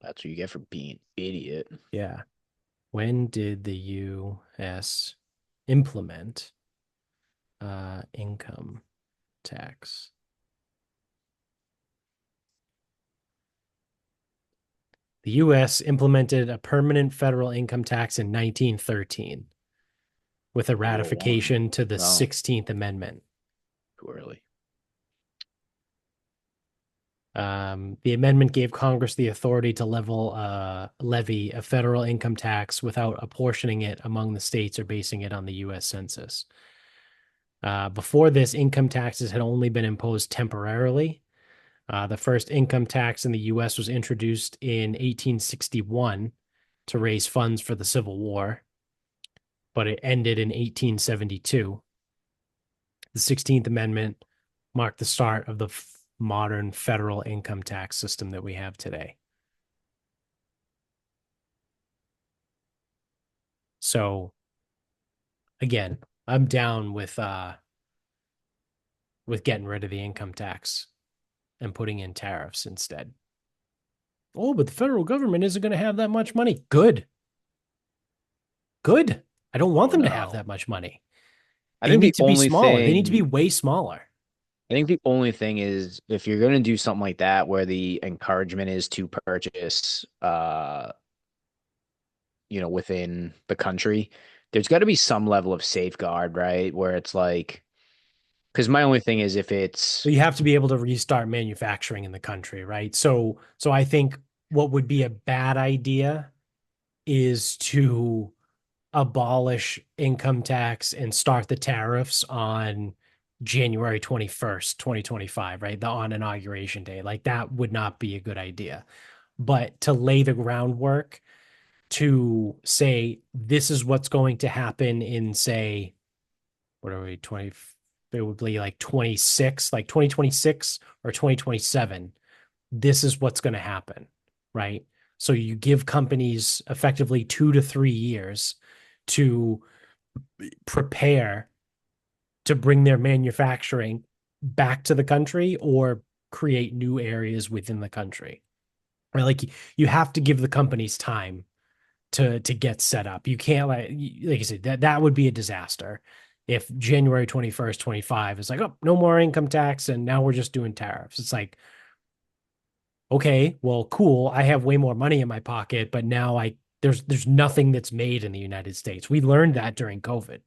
That's what you get for being an idiot. Yeah. When did the U.S. implement income tax? The U.S. implemented a permanent federal income tax in 1913 with a World War One. ratification to the No, 16th Amendment. too early. The amendment gave Congress the authority to levy a federal income tax without apportioning it among the states or basing it on the U.S. Census. Before this, income taxes had only been imposed temporarily. The first income tax in the U.S. was introduced in 1861 to raise funds for the Civil War, but it ended in 1872. The 16th Amendment marked the start of the modern federal income tax system that we have today. So again, I'm down with getting rid of the income tax and putting in tariffs instead. Oh, but the federal government isn't going to have that much money. Good. Good. I don't want Oh them to have no. that much money. I They think need the to be only smaller. They need to be thing way smaller. I think the only thing is if you're gonna do something like that where the encouragement is to purchase within the country, there's got to be some level of safeguard, right? Where it's like, because my only thing is if it's But you have to be able to restart manufacturing in the country, right? So I think what would be a bad idea is to abolish income tax and start the tariffs on January 21st, 2025, right? On inauguration day. Like that would not be a good idea. But to lay the groundwork to say this is what's going to happen in, say, what are we, 20, it would be like 26, like 2026 or 2027. This is what's going to happen, right? So you give companies effectively 2 to 3 years to prepare to bring their manufacturing back to the country or create new areas within the country. Right? Like you have to give the companies time to get set up. You can't like I said, that would be a disaster if January 21st, 25 is like, oh, no more income tax and now we're just doing tariffs. It's like, okay, well, cool. I have way more money in my pocket, but now there's nothing that's made in the United States. We learned that during COVID,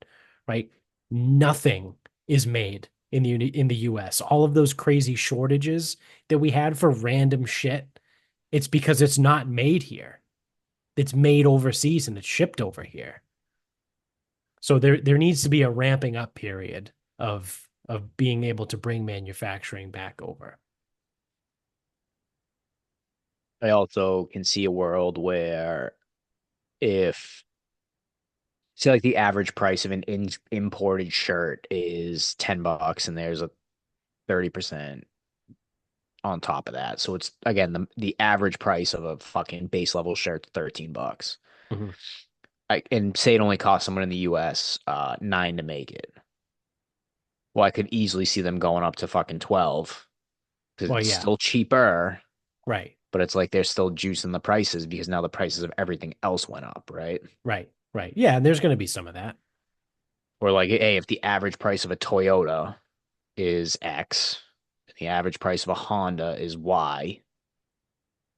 right? Nothing is made in the US. All of those crazy shortages that we had for random shit, it's because it's not made here. It's made overseas and it's shipped over here. So there needs to be a ramping up period of being able to bring manufacturing back over. I also can see a world where if say like the average price of an imported shirt is $10 and there's a 30% on top of that. So it's again the average price of a fucking base level shirt $13. Mhm. And say it only costs someone in the US $9 to make it. Well, I could easily see them going up to fucking 12 because Well, it's yeah, still cheaper, right, but it's like they're still juicing the prices because now the prices of everything else went up, right? right. Yeah, and there's going to be some of that. Or like, hey, if the average price of a Toyota is X, and the average price of a Honda is Y,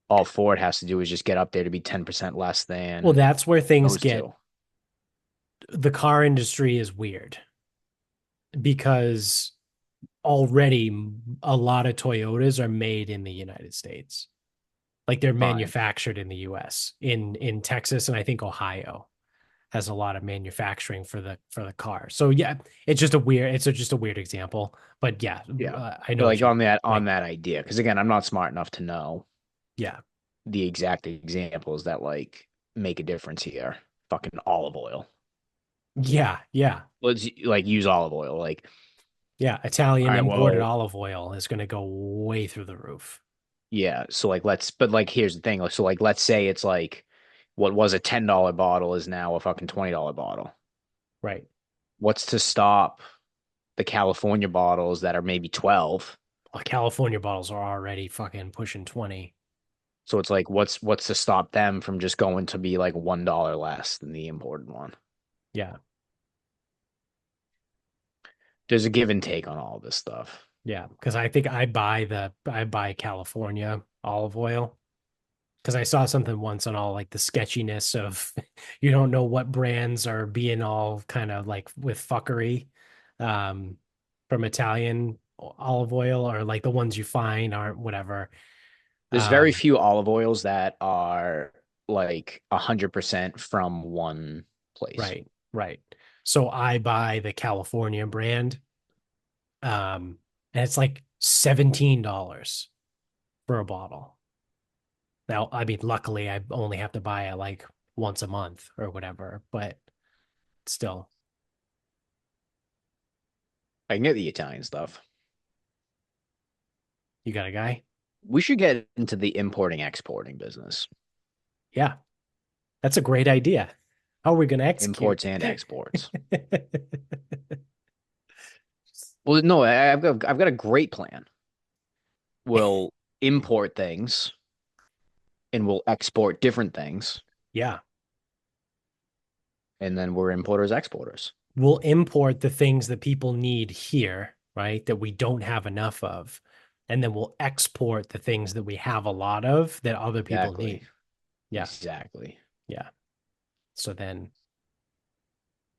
all Ford has to do is just get up there to be 10% less Well, than that's where things those get two. the car industry is weird because already a lot of Toyotas are made in the United States. Like they're Fine. manufactured in the US, in Texas and I think Ohio. has a lot of manufacturing for the car. So yeah, it's just a weird example, but yeah, Yeah. I know But what like you on mean. that Like, idea, because again, I'm not smart enough to know yeah, the exact examples that like make a difference here. Fucking olive oil. yeah, yeah, Let's like use olive oil. Like, yeah. all Italian right, imported well, olive oil is going to go way through the roof. yeah. So like but like here's the thing. Like, so like let's say it's like what was a $10 bottle is now a fucking $20 bottle. Right. What's to stop the California bottles that are maybe 12? Well, California bottles are already fucking pushing 20. So it's like what's to stop them from just going to be like $1 less than the imported one? Yeah. There's a give and take on all this stuff. Yeah. Because I think I buy California olive oil because I saw something once on all like the sketchiness of you don't know what brands are being all kind of like with fuckery um from Italian olive oil, or like the ones you find aren't whatever. There's very Um few olive oils that are like 100% from one place. right, right. So I buy the California brand, and it's like $17 for a bottle. Now, I mean, luckily I only have to buy it like once a month or whatever, but still, I can get the Italian stuff. you got a guy? We should get into the importing exporting business. Yeah, that's a great idea. How are we going to Imports execute? and exports. Well, no, I've got a great plan. We'll import things and we'll export different things, Yeah, and then we're importers exporters. we'll import the things that people need here, right? That we don't have enough of. And then we'll export the things that we have a lot of that other people Exactly. need. Yeah, Exactly. yeah. So then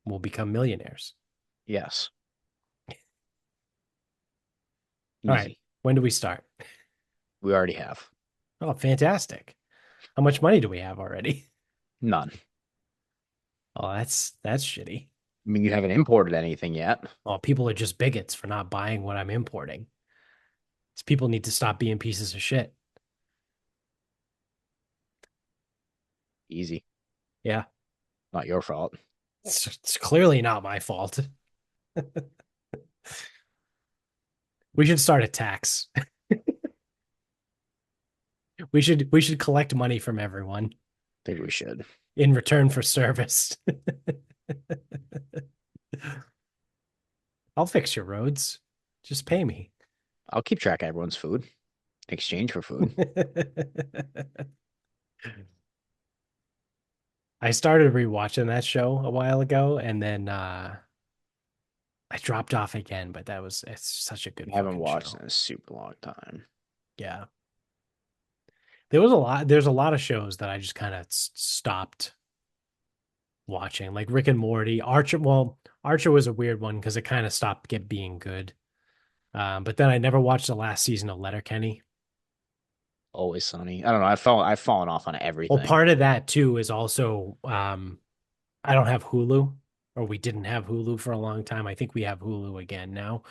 we'll become millionaires. Yes. All right. Easy. When do we start? We already have Oh, fantastic. How much money do we have already? none. Oh, that's shitty. I mean, you haven't imported anything yet. Oh, people are just bigots for not buying what I'm importing. These people need to stop being pieces of shit. Easy. Yeah. Not your fault. It's clearly not my fault. We should start a tax. We should collect money from everyone I think we should. in return for service. I'll fix your roads. Just pay me. I'll keep track of everyone's food in exchange for food. I started rewatching that show a while ago, and then I dropped off again, but it's such a good I haven't fucking watched show. in a super long time. Yeah. There's a lot of shows that I just kind of stopped watching, like Rick and Morty. Archer, well, Archer was a weird one because it kind of stopped get being good. But then I never watched the last season of Letterkenny. Always Sunny. I don't know. I've fallen off on Well, everything. part of that too is also I don't have Hulu, or we didn't have Hulu for a long time. I think we have Hulu again now.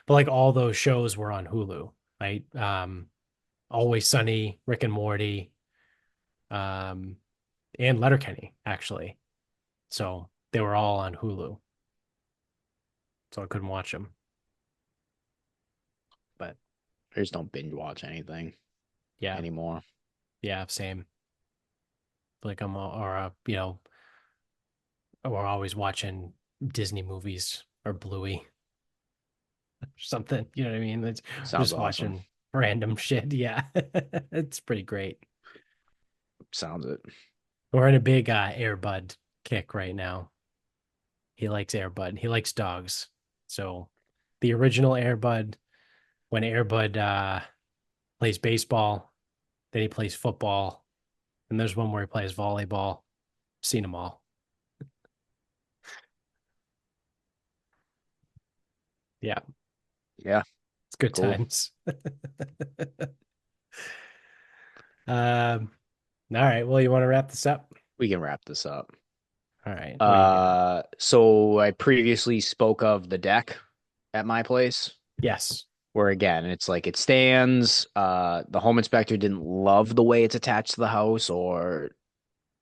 But like all those shows were on Hulu, right? Always Sunny, Rick and Morty, um, and Letterkenny, actually. So they were all on Hulu. So I couldn't watch them. But I just don't binge watch anything yeah, anymore. yeah, same. Like we're always watching Disney movies or Bluey or something. You know what I mean? It's Sounds just awesome. watching random shit. Yeah, it's pretty great. Sounds it. We're in a big Airbud kick right now. He likes Airbud. He likes dogs. So the original Airbud, when Airbud plays baseball, then he plays football, and there's one where he plays volleyball. Seen them all. Yeah, Yeah, it's good cool. times. All right. Well, you want to wrap this up? We can wrap this up. All right. What do you got? So I previously spoke of the deck at my place, Yes. where again, it's like it stands. The home inspector didn't love the way it's attached to the house or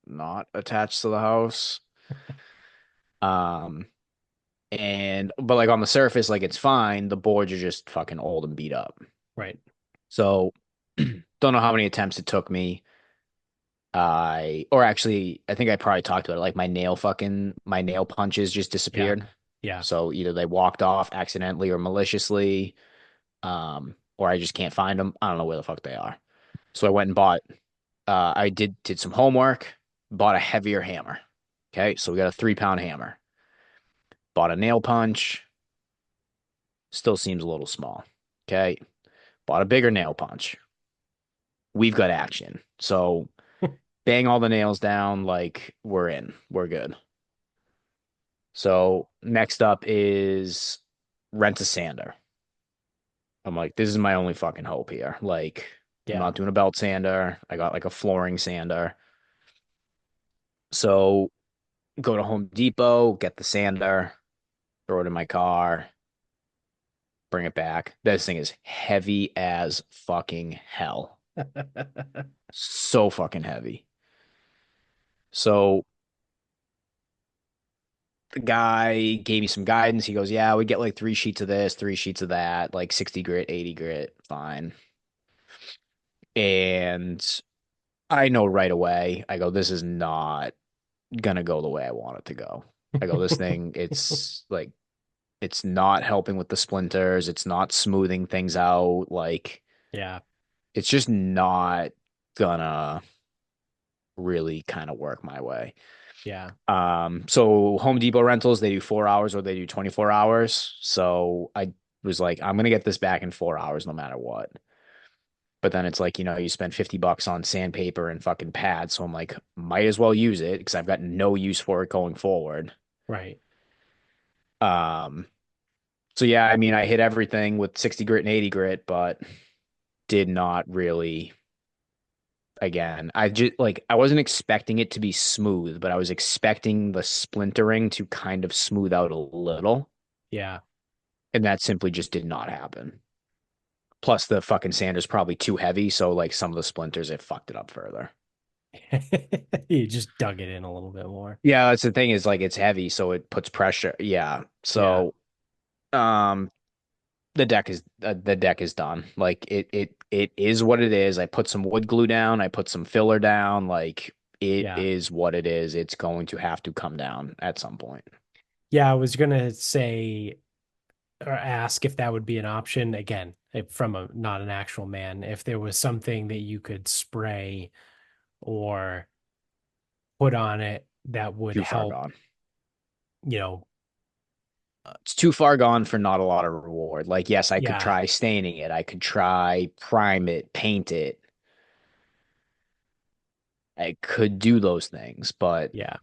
not attached to the house. Um, but like on the surface, like it's fine. The boards are just fucking old and beat up. Right. So don't know how many attempts it took me. Or actually, I think I probably talked about it. Like my nail punches just Yeah. disappeared. Yeah. So either they walked off accidentally or maliciously, or I just can't find them. I don't know where the fuck they are. So I went and bought. I did some homework, bought a heavier hammer. Okay, so we got a 3 pound hammer. Bought a nail punch. Still seems a little small. Okay, bought a bigger nail punch. We've got action. So bang all the nails down. Like we're in. We're good. So next up is rent a sander. I'm like, this is my only fucking hope here. Like, I'm Yeah. not doing a belt sander. I got like a flooring sander. So go to Home Depot, get the sander, throw it in my car, bring it back. This thing is heavy as fucking hell. So fucking heavy. So the guy gave me some guidance. He goes, yeah, we get like 3 sheets of this, 3 sheets of that, like 60 grit, 80 grit, fine. And I know right away, I go, this is not gonna go the way I want it to go. I go, this thing, it's like, it's not helping with the splinters. It's not smoothing things out. Like, Yeah. it's just not gonna really kind of work my way. Yeah. So Home Depot rentals, they do 4 hours or they do 24 hours. So I was like, I'm gonna get this back in 4 hours no matter what. But then it's like, you spend $50 on sandpaper and fucking pads. So I'm like, might as well use it because I've got no use for it going forward. Right. Um, so yeah, I mean, I hit everything with 60 grit and 80 grit, but did not really, again, I just like, I wasn't expecting it to be smooth, but I was expecting the splintering to kind of smooth out a little. Yeah. And that simply just did not happen. Plus, the fucking sander's probably too heavy. So, like, some of the splinters, it fucked it up further. You just dug it in a little bit more. Yeah, that's the thing is like it's heavy, so it puts pressure. Yeah. Yeah. So, um, the deck is done. Like it is what it is. I put some wood glue down. I put some filler down. Like it Yeah. is what it is. It's going to have to come down at some point. Yeah. I was gonna say or ask if that would be an option again from a not an actual man, if there was something that you could spray or put on it that would Too far help, gone. you know, It's too far gone for not a lot of reward. Like yes, I could yeah, try staining it. I could try prime it, paint it. I could do those things, but yeah.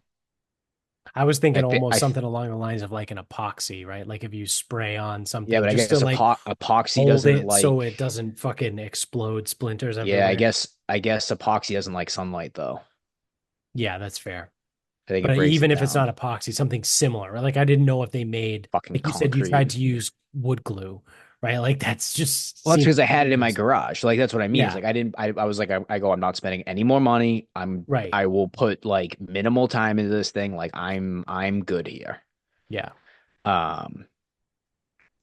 I was I thinking think almost I something along the lines of like an epoxy, right? Like if you spray on yeah, something but I just to guess like epoxy hold doesn't it so like. it doesn't fucking explode splinters Yeah, I everywhere. guess I guess epoxy doesn't like sunlight though. Yeah, that's fair. I think it But breaks it even if it's down. not epoxy, something similar, right? Like I didn't know if they made, Fucking like you said, you tried concrete. to use wood glue, right? Like that's just Well, that's seems because I had it in my dangerous. garage. Like that's what I mean. Is Yeah, like I didn't. I was like I go. I'm not spending any more money. right. I will put like minimal time into this thing. Like I'm good here. Yeah, Um,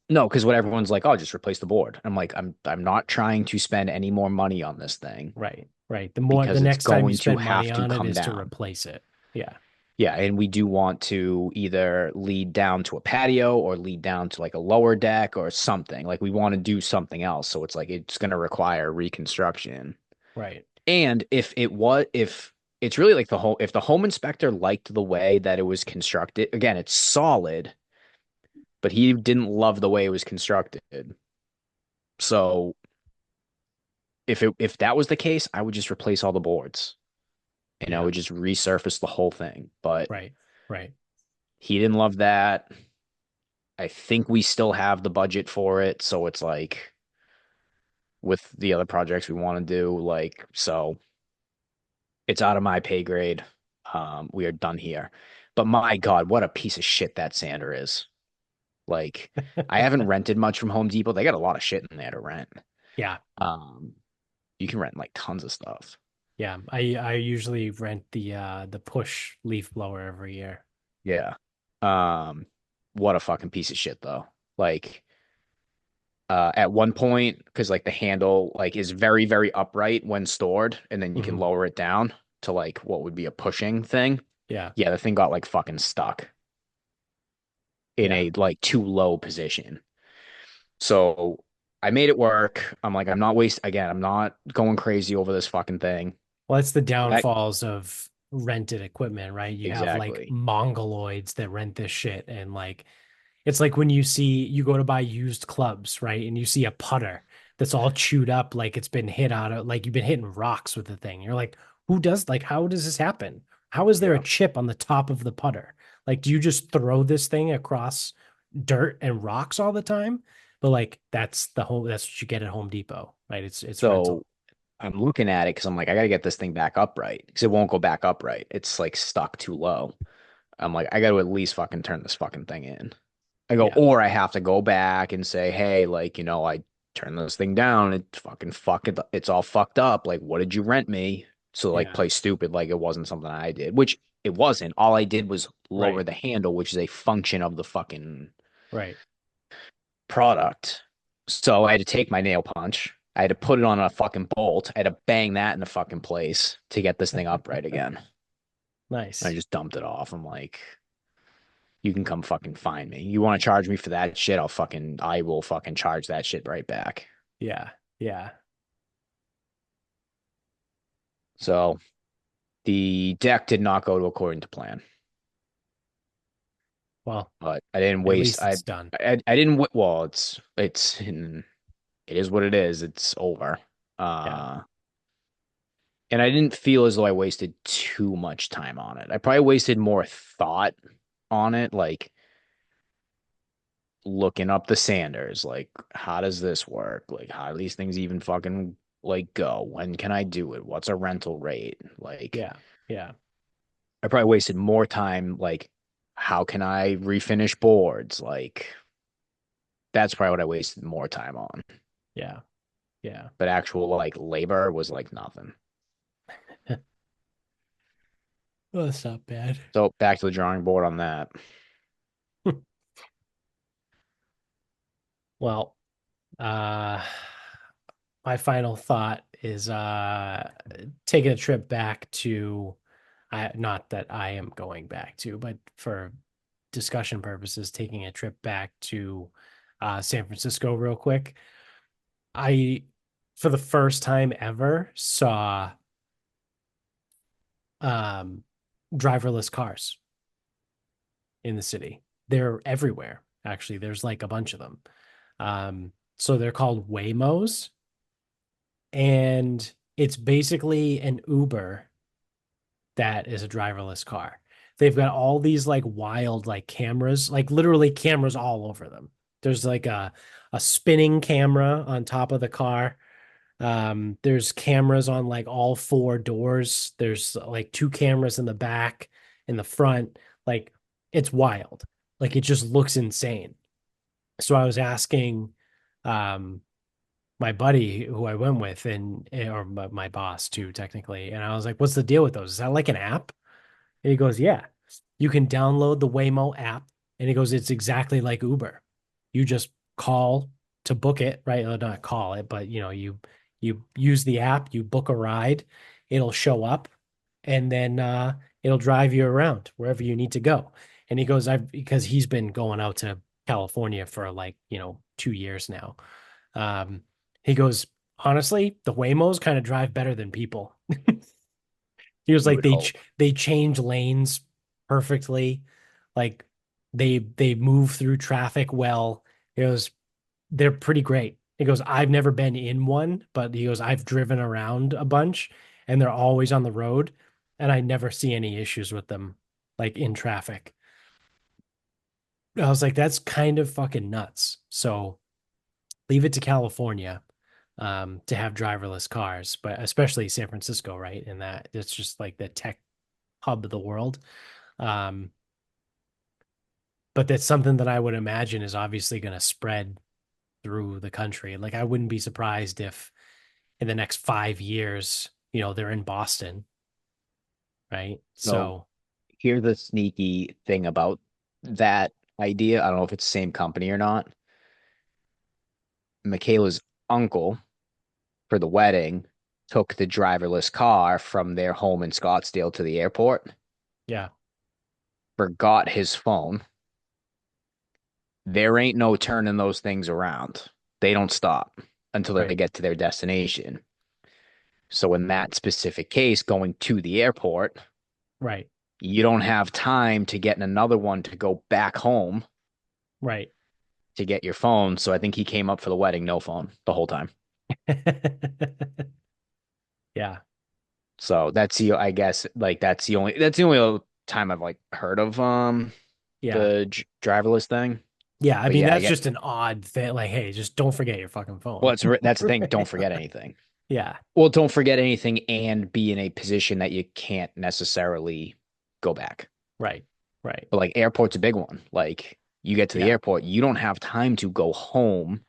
no, because what everyone's like, oh, just replace the board. I'm like, I'm not trying to spend any more money on this thing right, right. The because it's next time you going to spend money have to on it come is to down. replace it. Yeah, Yeah, and we do want to either lead down to a patio or lead down to like a lower deck or something. Like we want to do something else. So it's like it's going to require reconstruction. right. And if it's really like if the home inspector liked the way that it was constructed, again, it's solid, but he didn't love the way it was constructed. So if that was the case, I would just replace all the boards and I Yeah, would just resurface the whole thing. But right, right. he didn't love that. I think we still have the budget for it, so it's like with the other projects we want to do, like so it's out of my pay grade. We are done here. But my God, what a piece of shit that sander is. Like, I haven't rented much from Home Depot. They got a lot of shit in there to rent. Yeah. Um, you can rent like tons of stuff. Yeah. I usually rent the push leaf blower every year. Yeah. Um, what a fucking piece of shit though. Like, at one point, because like the handle like is very, very upright when stored, and then you can Hmm. lower it down to like what would be a pushing thing. Yeah. Yeah, the thing got like fucking stuck in Yeah. a like too low position. So I made it work. I'm like, I'm not waste again, I'm not going crazy over this fucking thing. Well, it's the That downfalls of rented equipment, right? You have like exactly. mongoloids that rent this shit, and like it's like when you go to buy used clubs, right? And you see a putter that's all chewed up, like it's been hit out of, like you've been hitting rocks with the thing. You're like, who does, like, how does this happen? How is there a Yeah. chip on the top of the putter? Like, do you just throw this thing across dirt and rocks all the time? But like, that's what you get at Home Depot, right? It's rental. So I'm looking at it because I'm like, I gotta get this thing back upright because it won't go back upright. It's like stuck too low. I'm like, I gotta at least fucking turn this fucking thing in. I go, Yeah, or I have to go back and say, hey, like, I turned this thing down. It's all fucked up. Like, what did you rent me? So like yeah, play stupid like it wasn't something I did, which it wasn't. All I did was lower right, the handle, which is a function of the fucking right. product. So I had to take my nail punch. I had to put it on a fucking bolt. I had to bang that in the fucking place to get this thing upright again. I Nice. just dumped it off. I'm like, you can come fucking find me. You want to charge me for that shit? I will fucking charge that shit right back. Yeah, yeah. So the deck did not go to according to plan, Well, but I didn't at waste. least it's done. I didn't. Well, it is what it is. It's over. Yeah, Uh, and I didn't feel as though I wasted too much time on it. I probably wasted more thought on it, like looking up the Sanders, like how does this work? Like how do these things even fucking like go? When can I do it? What's a rental rate? Like yeah, yeah, I probably wasted more time like how can I refinish boards? Like that's probably what I wasted more time on. yeah, yeah. But actual like labor was like nothing. Well, that's not bad. So back to the drawing board on that. Well, uh, my final thought is taking a trip back to, not that I am going back to, but for discussion purposes, taking a trip back to San Francisco real quick. I, for the first time ever, saw um, driverless cars in the city. They're everywhere, actually. There's like a bunch of them. So they're called Waymos, and it's basically an Uber that is a driverless car. They've got all these like wild like cameras, like literally cameras all over them. There's like a spinning camera on top of the car. There's cameras on like all four doors. There's like two cameras in the back, in the front. Like it's wild. Like it just looks insane. So I was asking um my buddy who I went with, and or my boss too, technically. And I was like, what's the deal with those? Is that like an app? And he goes, yeah, you can download the Waymo app. And he goes, it's exactly like Uber. You just call to book it, right? Or not call it, but you use the app, you book a ride, it'll show up, and then it'll drive you around wherever you need to go. And he goes, I've because he's been going out to California for like, 2 years now. Um, he goes, honestly, the Waymos kind of drive better than people. He was You like would hope. they change lanes perfectly. Like they move through traffic well. He goes, they're pretty great. He goes, I've never been in one, but he goes, I've driven around a bunch and they're always on the road and I never see any issues with them like in traffic. I was like, that's kind of fucking nuts. So leave it to California to have driverless cars, but especially San Francisco, right? And that it's just like the tech hub of the world. Um, but that's something that I would imagine is obviously going to spread through the country. Like I wouldn't be surprised if in the next 5 years, they're in Boston, right? So So here's the sneaky thing about that idea. I don't know if it's the same company or not. Michaela's uncle for the wedding took the driverless car from their home in Scottsdale to the airport, yeah, forgot his phone. There ain't no turning those things around. They don't stop until they right, get to their destination. So in that specific case, going to the airport, right, you don't have time to get in another one to go back home right. to get your phone. So I think he came up for the wedding, no phone the whole time. Yeah, So that's the, I guess, like that's the only time I've like heard of yeah, the driverless thing. yeah. I But mean, yeah, I that's get just an odd thing. Like, hey, just don't forget your fucking well, phone. that's the thing. Don't Right. forget anything. Yeah, Well, don't forget anything and be in a position that you can't necessarily go back. right, right. But like airport's a big one. Like you get to the Yeah, airport, you don't have time to go home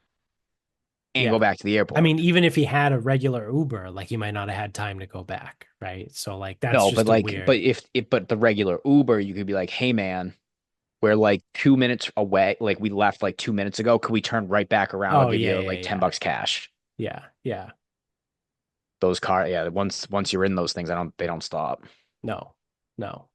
and go yeah. back to the I mean, airport. even if he had a regular Uber, like he might not have had time to go back, right? So like that's No, but just a like, but weird. if but the regular Uber, you could be like, hey man, we're like 2 minutes away. Like we left like 2 minutes ago. Could we turn right back around? I'll Oh give yeah, you yeah, like 10 yeah, bucks cash. yeah, yeah. Those yeah, once you're in those things, they don't stop. No, no.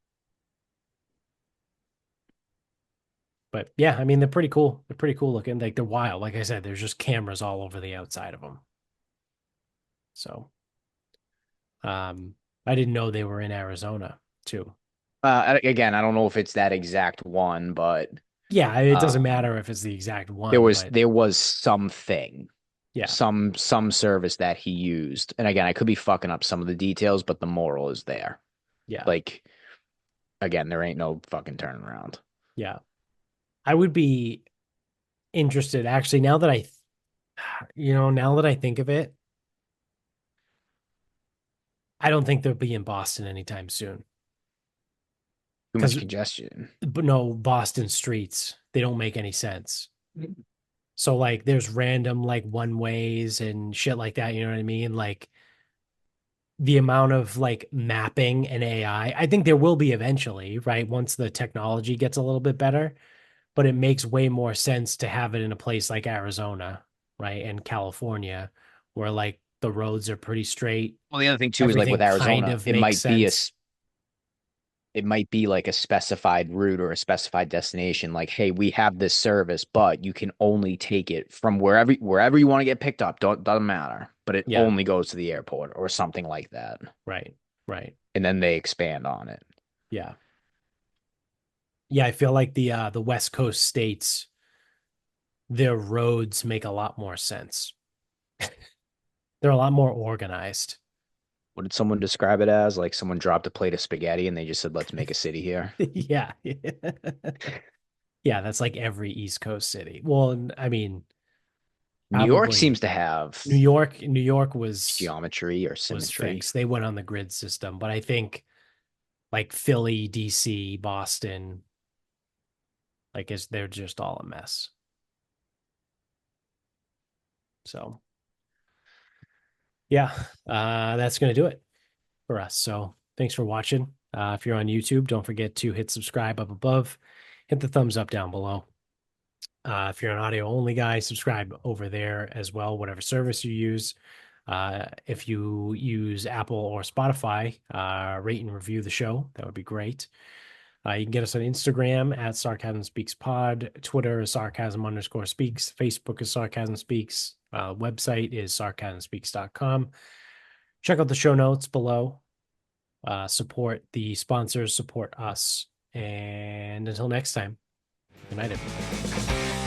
But yeah, I mean, they're pretty cool. They're pretty cool looking. Like they're wild. Like I said, there's just cameras all over the outside of them. So, um, I didn't know they were in Arizona too. Again, I don't know if it's that exact one, but Yeah, it doesn't um, matter if it's the exact there one, was but there was something, yeah, some service that he used. And again, I could be fucking up some of the details, but the moral is there. yeah, Like again, there ain't no fucking turning around. yeah. I would be interested actually now that now that I think of it, I don't think they'll be in Boston anytime soon. Too much Because, congestion. but no, Boston streets, they don't make any sense. So like there's random like one ways and shit like that, you know what I mean? Like the amount of like mapping and AI, I think there will be eventually, right? Once the technology gets a little bit better, but it makes way more sense to have it in a place like Arizona, right? And California, where like the roads are pretty straight. Well, the other thing too is like with Everything kind Arizona, of makes sense. it might be like a specified route or a specified destination. Like, hey, we have this service, but you can only take it from wherever you want to get picked up. Doesn't matter, but it Yeah, only goes to the airport or something like that. right, right. And then they expand on it. Yeah. Yeah, I feel like the West Coast states, their roads make a lot more sense. They're a lot more organized. What did someone describe it as? Like someone dropped a plate of spaghetti and they just said, "Let's make a city here." Yeah. Yeah, that's like every East Coast city. Well, I mean, New York probably seems to have New York geometry or was symmetry. fixed. They went on the grid system, but I think like Philly, DC, Boston, like they're just all a mess. So yeah, that's gonna do it for us. So thanks for watching. If you're on YouTube, don't forget to hit subscribe up above, hit the thumbs up down below. If you're an audio only guy, subscribe over there as well, whatever service you use. If you use Apple or Spotify, rate and review the show. That would be great. You can get us on Instagram at Sarcasm Speaks Pod. Twitter is Sarcasm_speaks. Facebook is Sarcasm Speaks. Website is sarcasmspeaks.com. Check out the show notes below. Support the sponsors, support us. And until next time, good night, everyone.